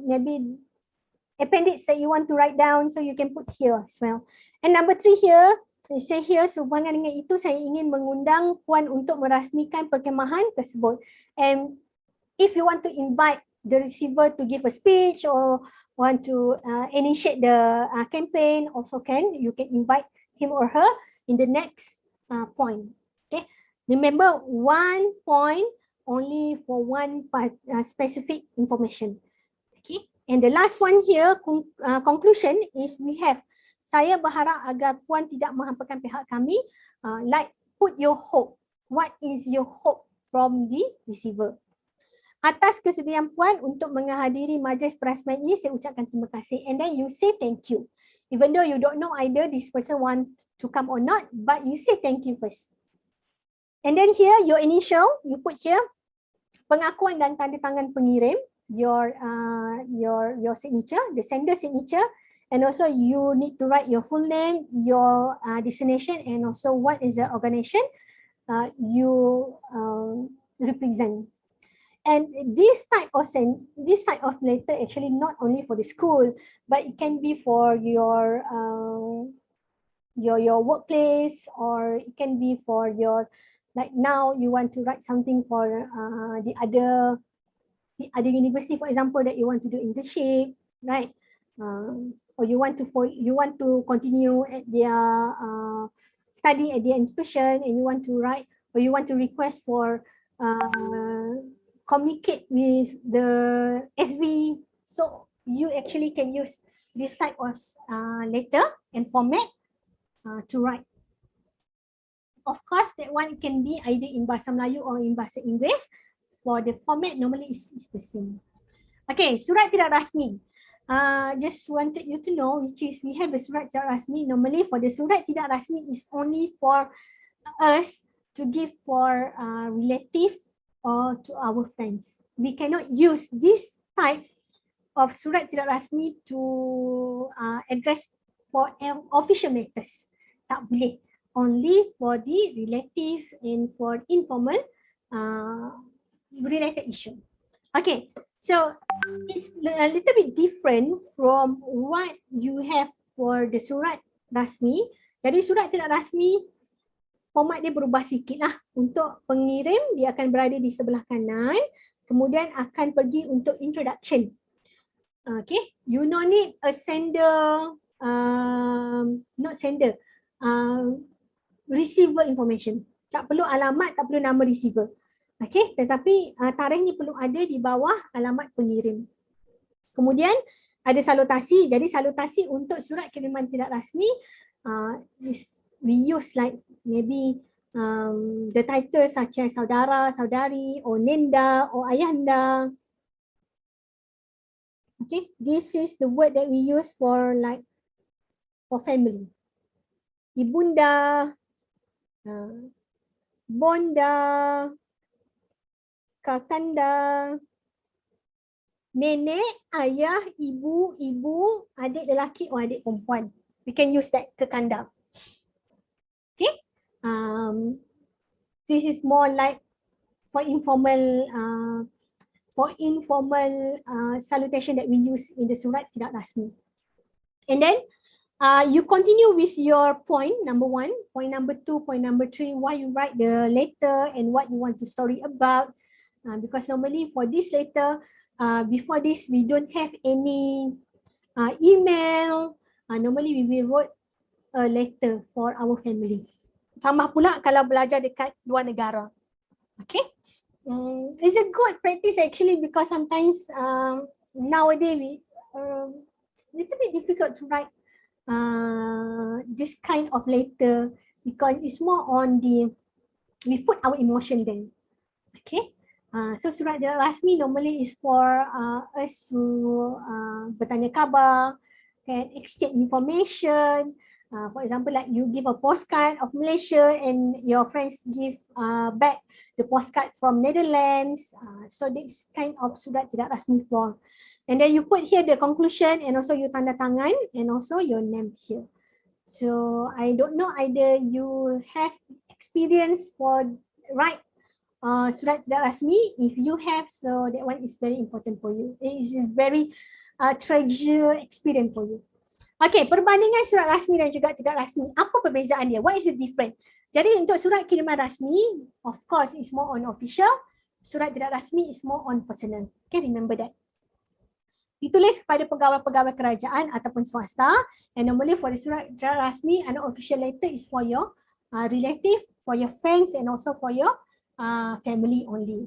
maybe appendix that you want to write down, so you can put here as well. And number 3 here, you say here, sehubungan dengan itu saya ingin mengundang Puan untuk merasmikan perkemahan tersebut. And if you want to invite the receiver to give a speech or want to initiate the campaign, also you can invite him or her in the next point. Okay, remember 1 point only for one specific information. Okay, and the last one here, conclusion is we have, saya berharap agar Puan tidak menghampakan pihak kami, like put your hope. What is your hope from the receiver? Atas kesudian Puan untuk menghadiri majlis perasmian ini, saya ucapkan terima kasih. And then you say thank you. Even though you don't know either this person want to come or not, but you say thank you first. And then here, your initial, you put here, pengakuan dan tanda tangan pengirim, your signature, the sender signature, and also you need to write your full name, your destination, and also what is the organization you represent. And this type of letter actually not only for the school, but it can be for your workplace, or it can be for your, like now you want to write something for the other university, for example, that you want to do internship, right? Or you want to continue at their study at their institution, and you want to write, or you want to request for communicate with the SB. So you actually can use this type of letter and format to write. Of course, that one can be either in Bahasa Melayu or in Bahasa Inggeris. For the format, normally is the same. Okay, surat tidak rasmi. Just wanted you to know, which is we have a surat tidak rasmi. Normally for the surat tidak rasmi is only for us to give for relative or to our friends. We cannot use this type of surat tidak rasmi to address for official matters. Tak boleh. Only for the relative and for informal related issue. Okay, so it's a little bit different from what you have for the surat rasmi. Jadi surat tidak rasmi, format dia berubah sikit lah. Untuk pengirim, dia akan berada di sebelah kanan. Kemudian akan pergi untuk introduction. Okay, you no need a sender, not sender, receiver information. Tak perlu alamat, tak perlu nama receiver. Okay, tetapi tarikhnya perlu ada di bawah alamat pengirim. Kemudian ada salutasi. Jadi salutasi untuk surat kiriman tidak rasmi, we use like maybe the title such as saudara, saudari, or nenda, or ayahanda. Okay, this is the word that we use for like for family. Ibunda, bonda, kakanda, nenek, ayah, ibu, adik lelaki or adik perempuan. We can use that kekanda. Okay, this is more like for informal salutation that we use in the surat tidak rasmi. And then you continue with your point number 1, point number 2, point number 3, why you write the letter and what you want to story about. Because normally for this letter, before this we don't have any email. Normally we will write a letter for our family. Tambah pula kalau belajar dekat luar negara. Okay, it's a good practice actually, because sometimes nowadays we little bit difficult to write this kind of letter because it's more on the, we put our emotion there. Okay. So surat tidak rasmi normally is for us to bertanya khabar, can exchange information. For example, like you give a postcard of Malaysia and your friends give back the postcard from Netherlands. So this kind of surat tidak rasmi form. And then you put here the conclusion and also you tanda tangan and also your name here. So I don't know either you have experience for write surat tidak rasmi. If you have, so that one is very important for you. It is very treasure experience for you. Okay, perbandingan surat rasmi dan juga tidak rasmi. Apa perbezaan dia? What is the difference? Jadi untuk surat kiriman rasmi, of course, is more on official. Surat tidak rasmi is more on personal. Okay, remember that. Ditulis kepada pegawai-pegawai kerajaan ataupun swasta. And normally for the surat tidak rasmi, an official letter is for your relative, for your friends and also for your family only.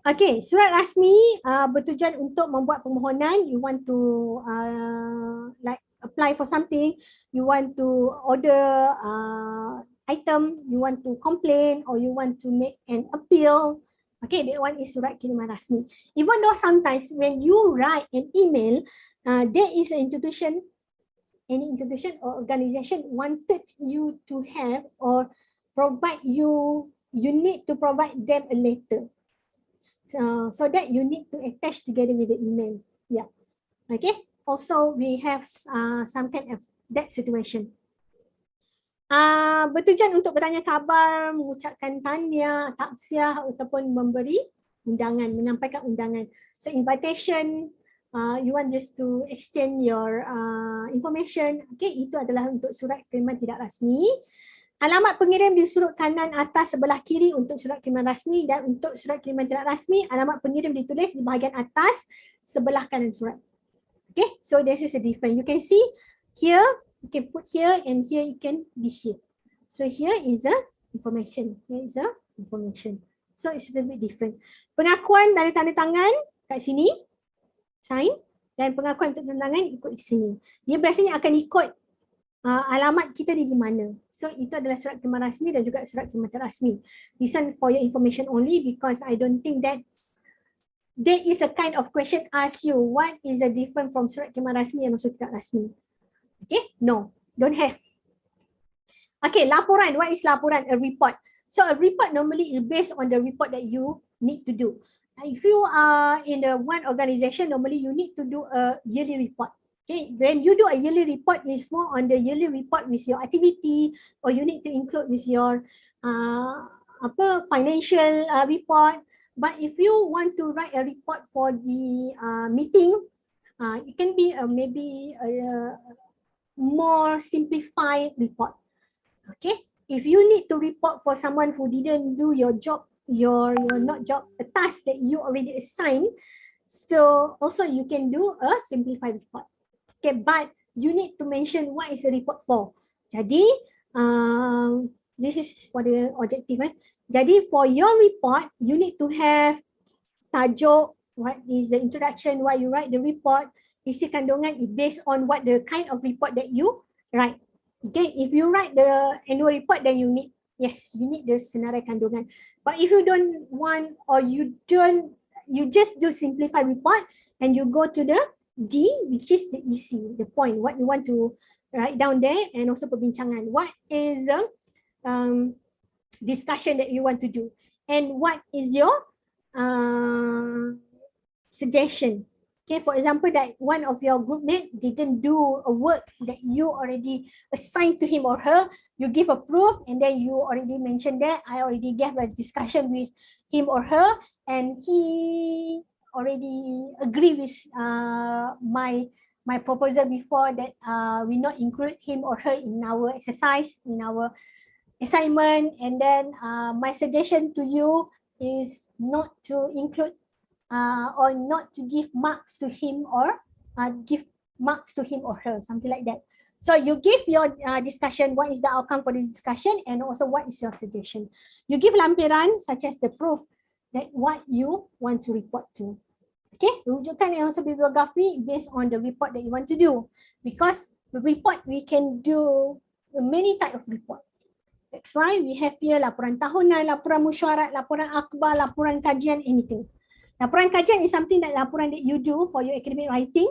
Okay, surat rasmi bertujuan untuk membuat permohonan. You want to like apply for something, you want to order item, you want to complain or you want to make an appeal. Okay, that one is surat kiriman rasmi. Even though sometimes when you write an email, there is an institution, any institution or organization wanted you to have or provide you, you need to provide them a letter. So that you need to attach together with the email. Yeah. Okay. Also, we have some kind of that situation. Bertujuan untuk bertanya khabar, mengucapkan tahniah, taksiah ataupun memberi undangan, menyampaikan undangan. So invitation, you want just to exchange your information. Okay, itu adalah untuk surat kiriman tidak rasmi. Alamat pengirim di sudut kanan atas sebelah kiri untuk surat kiriman rasmi dan untuk surat kiriman tidak rasmi, alamat pengirim ditulis di bahagian atas sebelah kanan surat. Okay, so this is a difference. You can see here, you can put here and here you can be here. So here is the information. Here is the information. So it's a little bit different. Pengakuan dari tanda tangan kat sini, sign, dan pengakuan untuk tanda tangan ikut di sini. Dia biasanya akan ikut alamat kita di mana. So itu adalah surat kiriman rasmi dan juga surat kiriman tidak rasmi. This one for your information only because I don't think that there is a kind of question ask you what is the difference from surat kiriman rasmi and also tidak rasmi. Okay, no, don't have. Okay, laporan. What is laporan? A report. So a report normally is based on the report that you need to do. If you are in the one organization, normally you need to do a yearly report. Okay, when you do a yearly report, it's more on the yearly report with your activity, or you need to include with your financial report. But if you want to write a report for the meeting, it can be maybe a more simplified report. Okay, if you need to report for someone who didn't do your job, your not job, a task that you already assigned, so also you can do a simplified report. Okay, but you need to mention what is the report for. Jadi, this is for the objective. Jadi, for your report, you need to have tajuk, what is the introduction, why you write the report, isi kandungan is based on what the kind of report that you write. Okay, if you write the annual report, then you need, yes, you need the senarai kandungan. But if you don't want or you don't, you just do simplified report and you go to the D, which is the EC, the point, what you want to write down there, and also perbincangan. What is the discussion that you want to do, and what is your suggestion. Okay, for example, that one of your group mate didn't do a work that you already assigned to him or her, you give a proof, and then you already mentioned that I already gave a discussion with him or her, and he already agree with my proposal before that we not include him or her in our exercise, in our assignment, and then my suggestion to you is not to include or not to give marks to him or give marks to him or her, something like that. So you give your discussion, what is the outcome for this discussion, and also what is your suggestion. You give lampiran such as the proof that what you want to report to. Okay, rujukan and also bibliography based on the report that you want to do. Because report, we can do many type of report. That's why we have here laporan tahunan, laporan mesyuarat, laporan akhbar, laporan kajian, anything. Laporan kajian is something that laporan that you do for your academic writing,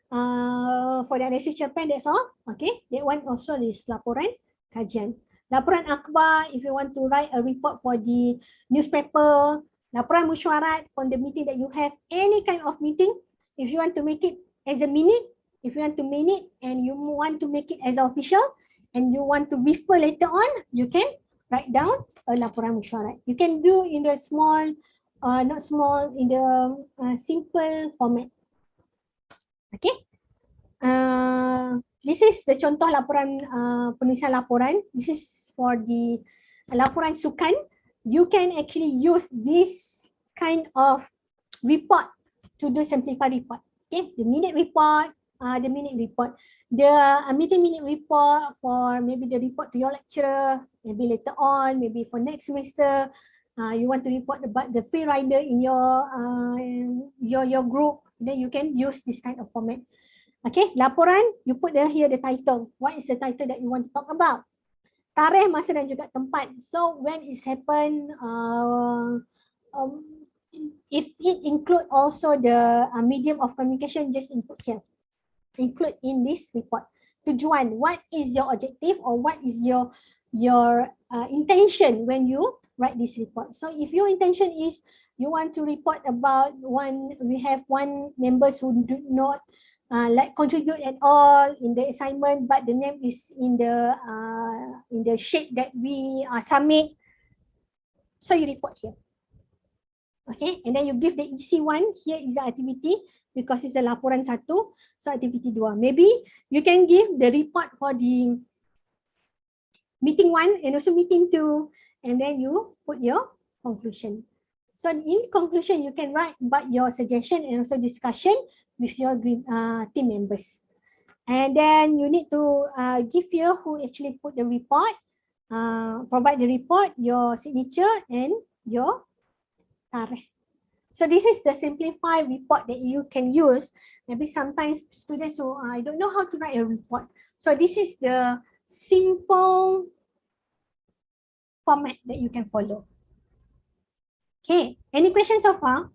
for the research pen, that's all. Okay, that one also is laporan kajian. Laporan akhbar, if you want to write a report for the newspaper. Laporan mesyuarat, from the meeting that you have, any kind of meeting, if you want to make it as a minute, if you want to minute and you want to make it as official, and you want to refer later on, you can write down a laporan mesyuarat. You can do in the small, not small, in the simple format. Okay. This is the contoh laporan, penulisan laporan. This is for the laporan sukan. You can actually use this kind of report to do simplified report. Okay, the minute report, the meeting minute report for maybe the report to your lecturer, maybe later on, maybe for next semester, you want to report about the free rider in your group, then you can use this kind of format. Okay, laporan, you put here the title. What is the title that you want to talk about? Tarikh, masa dan juga tempat. So when it's happen, if it include also the medium of communication, just input here. Include in this report. Tujuan, what is your objective or what is your intention when you write this report? So if your intention is you want to report about we have one members who do not like contribute at all in the assignment, but the name is in the sheet that we submit. So you report here. Okay, and then you give the easy one. Here is the activity because it's a laporan 1, so activity 2. Maybe you can give the report for the meeting 1 and also meeting 2, and then you put your conclusion. So in conclusion, you can write about your suggestion and also discussion with your team members. And then you need to give here who actually put the report, provide the report, your signature and your tarikh. So this is the simplified report that you can use. Maybe sometimes students who I don't know how to write a report. So this is the simple format that you can follow. Okay, any questions so far?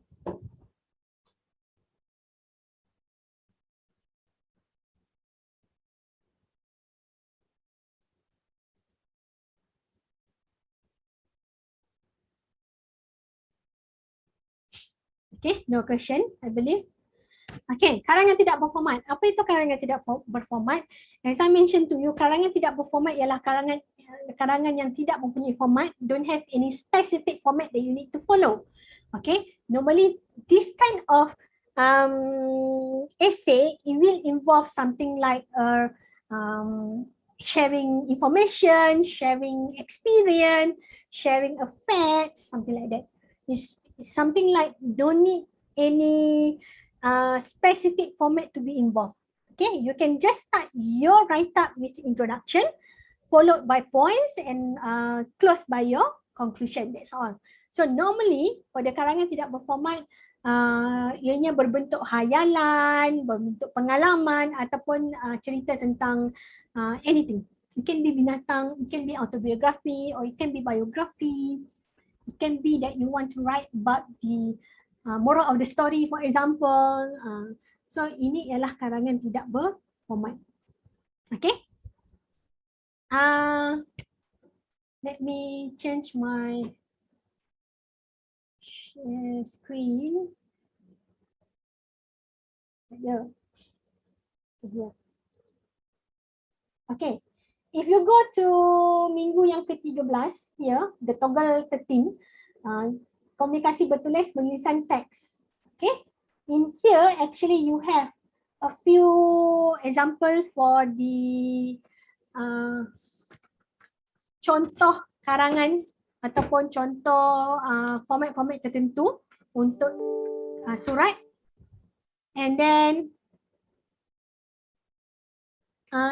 Okay, no question, I believe. Okay, karangan tidak berformat. Apa itu karangan tidak berformat? As I mentioned to you, karangan tidak berformat ialah karangan yang tidak mempunyai format, don't have any specific format that you need to follow. Okay, normally this kind of essay, it will involve something like sharing information, sharing experience, sharing a fact, something like that. It's something like don't need any specific format to be involved. Okay, you can just start your write-up with introduction, followed by points and close by your conclusion. That's all. So normally, pada karangan tidak berformat, ianya berbentuk hayalan, berbentuk pengalaman ataupun cerita tentang anything. It can be binatang, it can be autobiography, or it can be biography. It can be that you want to write about the moral of the story, for example. So ini ialah karangan tidak berformat. Okay. Let me change my share screen. Here. Okay. If you go to minggu yang ke-13 here, the toggle 13, komunikasi bertulis penulisan teks. Okay. In here, actually you have a few examples for the contoh karangan ataupun contoh format-format tertentu untuk surat. And then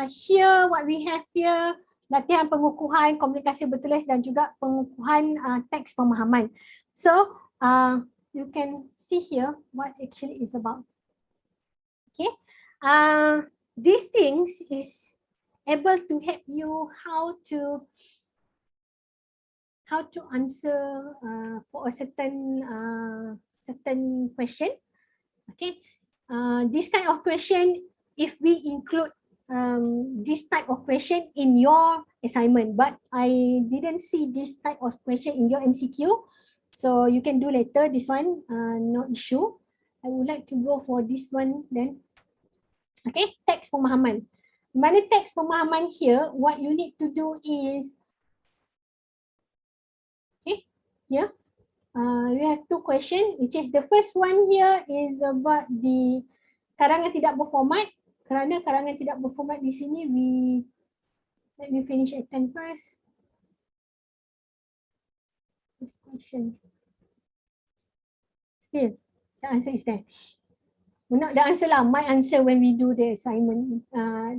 here what we have here, latihan pengukuhan komunikasi bertulis dan juga pengukuhan teks pemahaman. So you can see here what actually is about. Okay. these things is able to help you how to answer for a certain question. Okay, this kind of question, if we include this type of question in your assignment, but I didn't see this type of question in your MCQ, so you can do later. This one, no issue. I would like to go for this one then. Okay, teks pemahaman. Mana teks pemahaman here, what you need to do is, okay, here, we have two questions, which is the first one here is about the karangan tidak berformat. Kerana karangan tidak berformat di sini, let me finish attempt first. This question. Still, the answer is there. Well, not the answer lah, my answer when we do the assignment,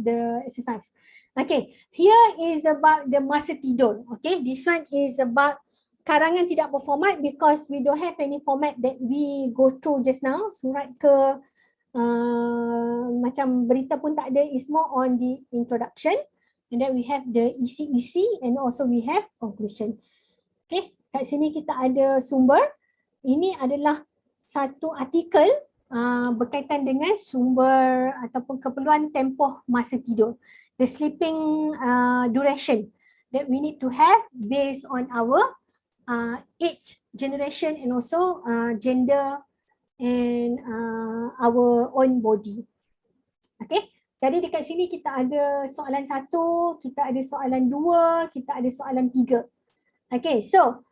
the exercise. Okay, here is about the masa tidur. Okay, this one is about karangan tidak berformat because we don't have any format that we go through just now. Surat ke, macam berita pun tak ada, is more on the introduction. And then we have the isi-isi and also we have conclusion. Okay, kat sini kita ada sumber. Ini adalah satu artikel berkaitan dengan sumber ataupun keperluan tempoh masa tidur. The sleeping duration that we need to have based on our age, generation and also gender and our own body. Okay, jadi dekat sini kita ada soalan 1, kita ada soalan 2, kita ada soalan 3. Okay, so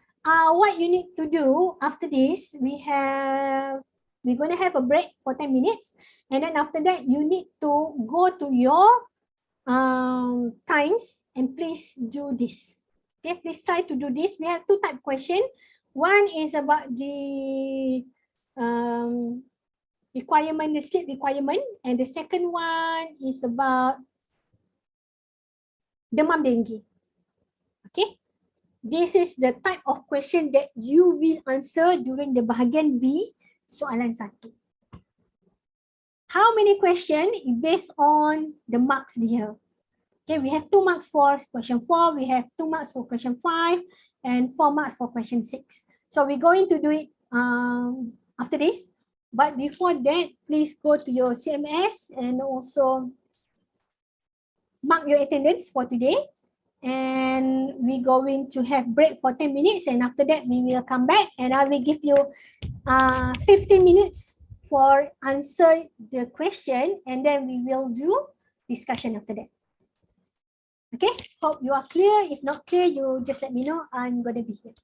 what you need to do after this, we're going to have a break for 10 minutes, and then after that you need to go to your times and please do this. Okay, please try to do this. We have two type question. One is about the requirement, the sleep requirement, and the second one is about demam dengue. Okay, this is the type of question that you will answer during the bahagian B, soalan 1. How many question based on the marks here? Okay, we have 2 marks for question 4, we have 2 marks for question 5, and 4 marks for question 6. So we're going to do it after this. But before that, please go to your CMS and also mark your attendance for today. And we're going to have break for 10 minutes, and after that we will come back and I will give you 15 minutes for answer the question, and then we will do discussion after that. Okay, hope you are clear. If not clear, you just let me know. I'm going to be here.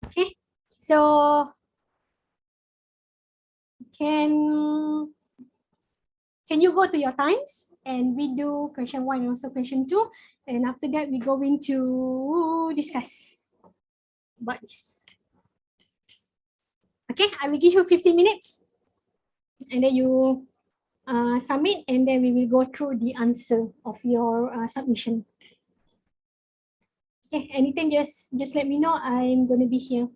Okay, so can can you go to your times and we do question 1 and also question 2, and after that we go into discuss about this. Okay, I will give you 15 minutes and then you submit, and then we will go through the answer of your submission. Okay, anything, just let me know. I'm going to be here.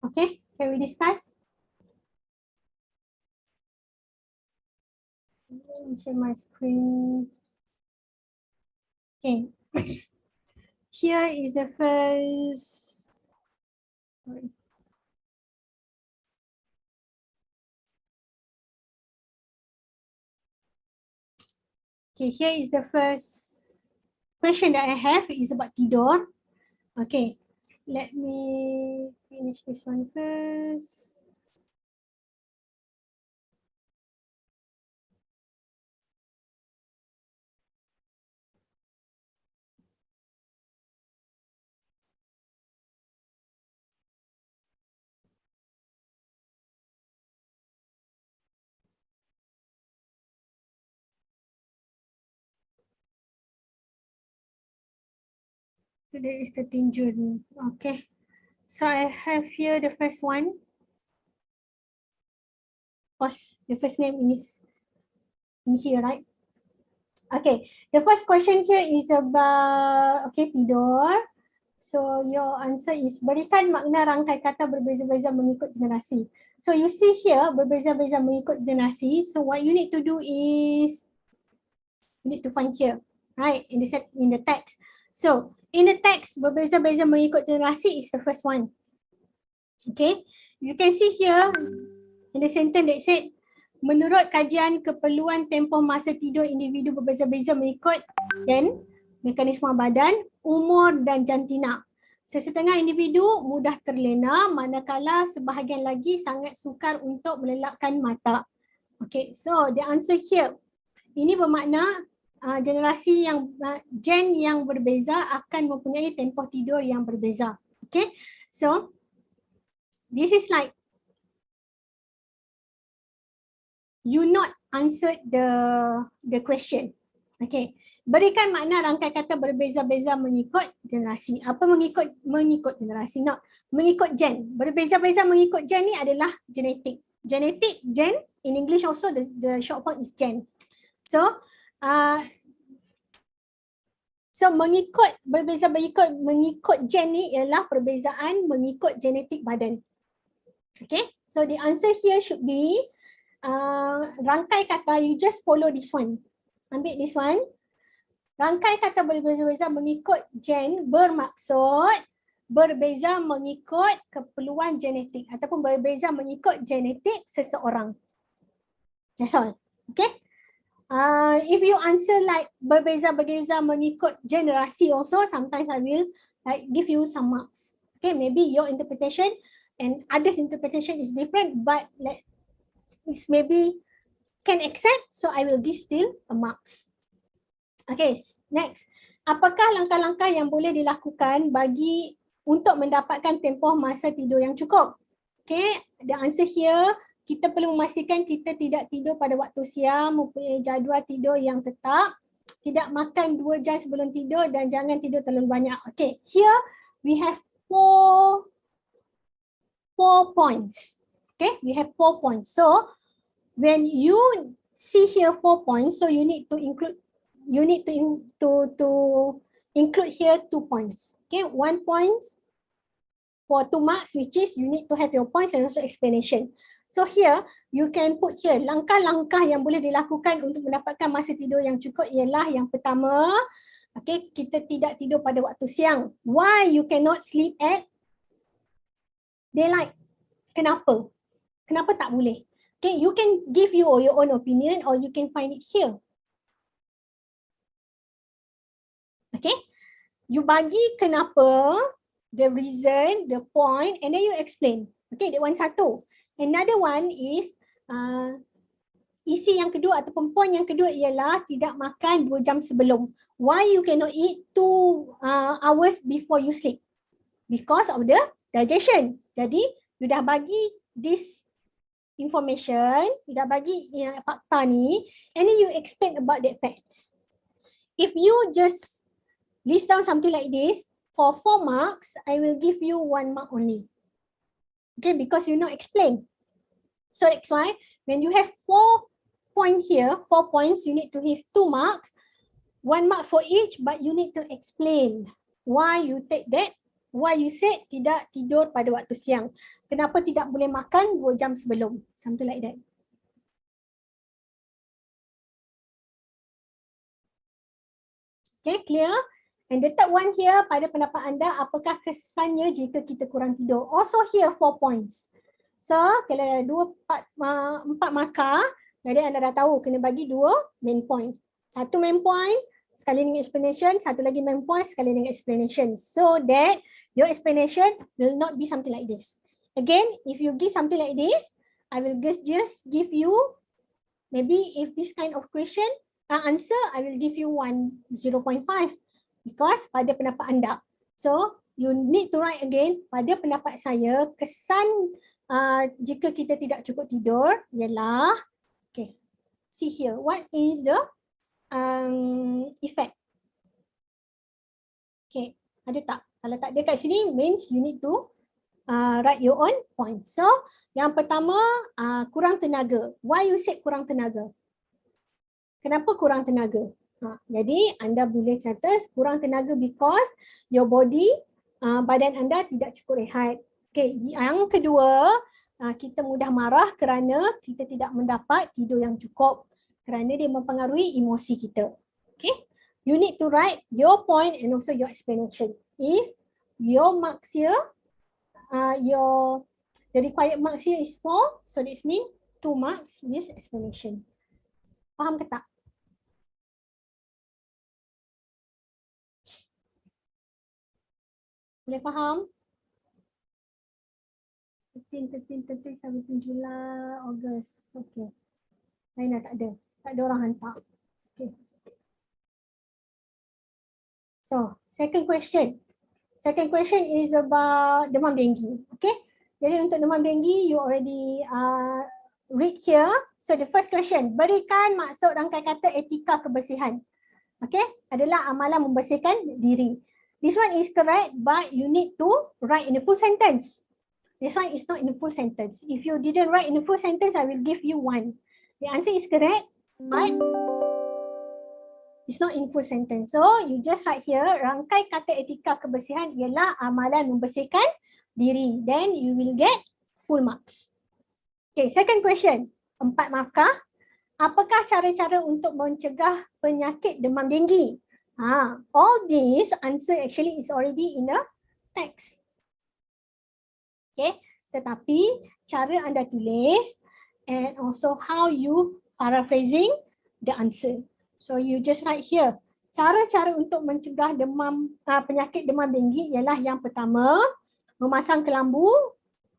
Okay, can we discuss? Let me share my screen. Okay. Here is the first. Sorry. Okay, here is the first question that I have is about tidur. Okay, let me finish this one first. Today is 13 June. Okay, so I have here the first one. Of course, the first name is in here, right? Okay, the first question here is about, okay, tidur. So your answer is berikan makna rangkai kata berbeza-beza mengikut generasi. So you see here berbeza-beza mengikut generasi. So what you need to do is you need to find here, right? In the text. So in the text berbeza-beza mengikut generasi is the first one. Okay, you can see here in the sentence that said menurut kajian keperluan tempoh masa tidur individu berbeza-beza mengikut gen, mekanisme badan, umur dan jantina. Sesetengah individu mudah terlena manakala sebahagian lagi sangat sukar untuk melelapkan mata. Okay, so the answer here. Ini bermakna generasi yang gen yang berbeza akan mempunyai tempoh tidur yang berbeza. Okay, so this is like you not answered the question. Okay. Berikan makna rangkai kata berbeza-beza mengikut generasi. Apa mengikut generasi? Not mengikut gen. Berbeza-beza mengikut gen ni adalah genetik. Genetik, gen, in English also the short form is gen. So mengikut berbeza mengikut gen ni ialah perbezaan mengikut genetik badan. Okay. So the answer here should be rangkai kata, you just follow this one. Ambil this one. Rangkai kata berbeza-beza mengikut gen bermaksud berbeza mengikut keperluan genetik ataupun berbeza mengikut genetik seseorang. That's all. Okay. If you answer like berbeza-beza mengikut generasi also, sometimes I will like give you some marks. Okay, maybe your interpretation and others' interpretation is different, but like it's maybe can accept, so I will give still a marks. Okay, next. Apakah langkah-langkah yang boleh dilakukan bagi untuk mendapatkan tempoh masa tidur yang cukup? Okay, the answer here, kita perlu memastikan kita tidak tidur pada waktu siang, mempunyai jadual tidur yang tetap, tidak makan 2 jam sebelum tidur dan jangan tidur terlalu banyak. Okay, here we have four points. Okay, we have 4 points. So when you see here 4 points, so you need to include include here 2 points. Okay, 1 point for 2 marks, which is you need to have your points and also explanation. So here you can put here langkah-langkah yang boleh dilakukan untuk mendapatkan masa tidur yang cukup ialah yang pertama, okay, kita tidak tidur pada waktu siang. Why you cannot sleep at daylight? Kenapa? Kenapa tak boleh? Okay, you can give your own opinion or you can find it here. Okay, you bagi kenapa, the reason, the point, and then you explain. Okay, that one satu. Another one is isi yang kedua ataupun point yang kedua ialah tidak makan 2 jam sebelum. Why you cannot eat 2 hours before you sleep? Because of the digestion. Jadi you dah bagi this information, you dah bagi fakta ni, and then you explain about that facts. If you just list down something like this, for 4 marks, I will give you 1 mark only. Okay, because you not explain. So that's why when you have 4 points here, 4 points, you need to have 2 marks, 1 mark for each, but you need to explain why you take that Why you said tidak tidur pada waktu siang? Kenapa tidak boleh makan 2 jam sebelum? Something like that. Okay, clear? And the third one here, pada pendapat anda, apakah kesannya jika kita kurang tidur? Also here 4 points. So, kalau ada 4 markah, jadi anda dah tahu kena bagi 2 main point. Satu main point, sekali dengan explanation, satu lagi main point, sekali dengan explanation. So that your explanation will not be something like this. Again, if you give something like this, I will just give you, maybe if this kind of question, answer, I will give you 0.5 because pada pendapat anda. So, you need to write again, pada pendapat saya, kesan jika kita tidak cukup tidur ialah, okay, see here, what is the effect? Okay, ada tak? Kalau tak ada kat sini, means you need to write your own point. So, yang pertama, kurang tenaga. Why you said kurang tenaga? Kenapa kurang tenaga? Jadi, anda boleh kata kurang tenaga because your body, badan anda tidak cukup rehat. Okay, yang kedua, kita mudah marah kerana kita tidak mendapat tidur yang cukup. Kerana dia mempengaruhi emosi kita. Okay, you need to write your point and also your explanation. If your marks here, the required marks here is 4, so this means 2 marks with explanation. Faham ke tak? Boleh faham? 17 Julai, Ogos. Okay. Lain dah tak ada. Tak ada orang hantar. Okay. So, second question. Second question is about demam denggi. Okay. Jadi untuk demam denggi, you already read here. So the first question, berikan maksud rangkai kata etika kebersihan. Okay, adalah amalan membersihkan diri. This one is correct, but you need to write in a full sentence. This one is not in a full sentence. If you didn't write in a full sentence, I will give you 1. The answer is correct, but it's not in full sentence. So you just write here, rangkai kata etika kebersihan ialah amalan membersihkan diri. Then you will get full marks. Okay, second question. 4 markah. Apakah cara-cara untuk mencegah penyakit demam denggi? All this answer actually is already in a text. Okay, tetapi cara anda tulis and also how you paraphrasing the answer. So you just write here. Cara-cara untuk mencegah penyakit demam denggi ialah yang pertama, memasang kelambu.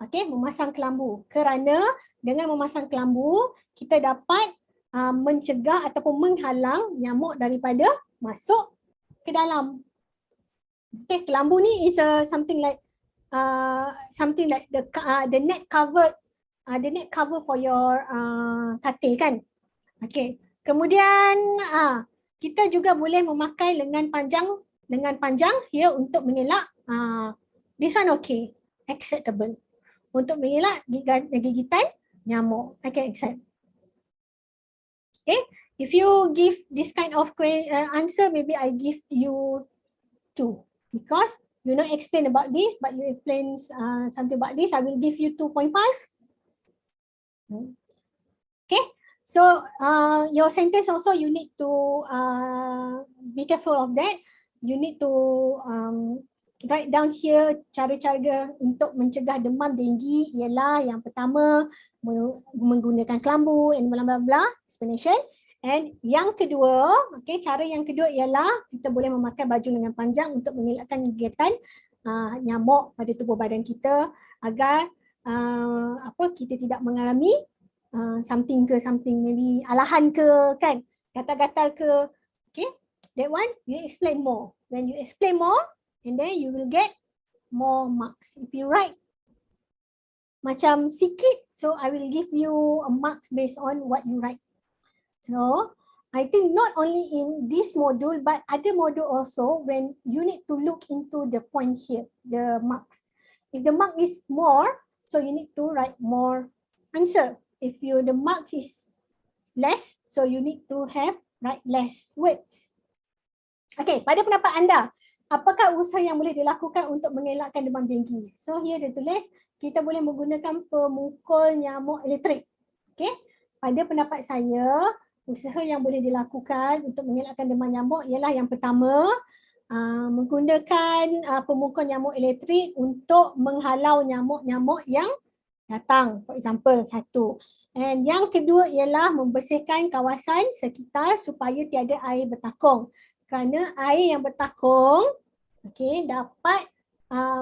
Okay, memasang kelambu. Kerana dengan memasang kelambu, kita dapat mencegah ataupun menghalang nyamuk daripada masuk ke dalam. Okay, kelambu ni is something like the net cover for your katil kan. Okay. Kemudian kita juga boleh memakai lengan panjang here untuk mengelak this one okay, acceptable. Untuk mengelak gigitan nyamuk. I can accept. Okay. If you give this kind of answer, maybe I give you 2 because you not explain about this, but you explain something about this. I will give you 2.5. Okay. So your sentence also you need to be careful of that. You need to write down here cara-cara untuk mencegah demam denggi ialah yang pertama menggunakan kelambu and bla bla bla explanation. And yang kedua, okay, cara yang kedua ialah kita boleh memakai baju lengan panjang untuk mengelakkan gigitan nyamuk pada tubuh badan kita agar kita tidak mengalami something maybe alahan ke kan, gatal-gatal ke. Okay, that one you explain more. When you explain more, and then you will get more marks. If you write macam sikit, so I will give you a marks based on what you write. So I think not only in this module, but other module also, when you need to look into the point here, the marks. If the mark is more, so you need to write more answer. If the marks is less, so you need to write less words. Okay, pada pendapat anda, apakah usaha yang boleh dilakukan untuk mengelakkan demam denggi? So here dia tulis, kita boleh menggunakan pemukul nyamuk elektrik. Okay. Pada pendapat saya, usaha yang boleh dilakukan untuk mengelakkan demam nyamuk ialah yang pertama, menggunakan pemukul nyamuk elektrik untuk menghalau nyamuk-nyamuk yang datang, for example, satu. And yang kedua ialah membersihkan kawasan sekitar supaya tiada air bertakung. Kerana air yang bertakung dapat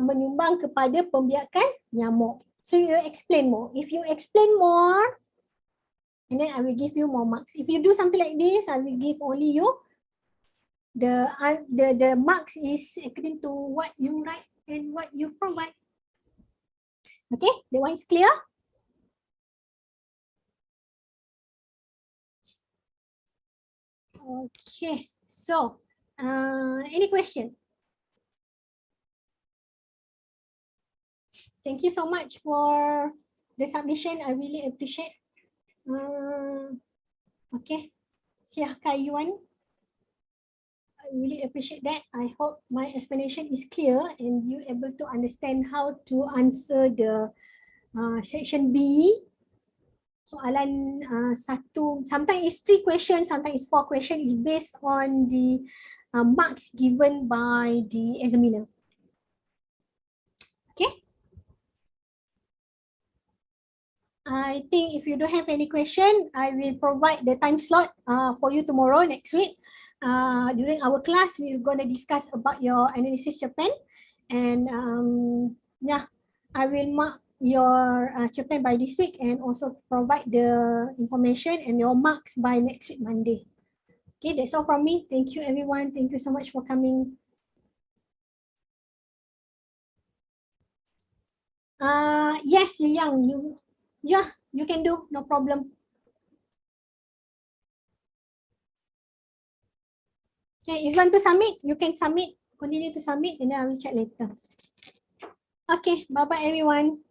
menyumbang kepada pembiakan nyamuk. So you explain more. If you explain more, and then I will give you more marks. If you do something like this, I will give only you the marks is according to what you write and what you provide. Okay, the one is clear? Okay, so any question? Thank you so much for the submission. I really appreciate. Okay, silahkan Yuan. I really appreciate that. I hope my explanation is clear and you able to understand how to answer the section B. Soalan satu, sometimes it's 3 questions, sometimes it's 4 questions. It's based on the marks given by the examiner. Okay. I think if you don't have any question, I will provide the time slot for you tomorrow, next week. During our class, we're going to discuss about your analysis Japan. And yeah, I will mark your Japan by this week and also provide the information and your marks by next week, Monday. Okay, that's all from me. Thank you, everyone. Thank you so much for coming. Yes, Yang, yeah, you can do, no problem. Okay, if you want to submit, you can submit, continue to submit, and then I will check later. Okay, bye-bye everyone.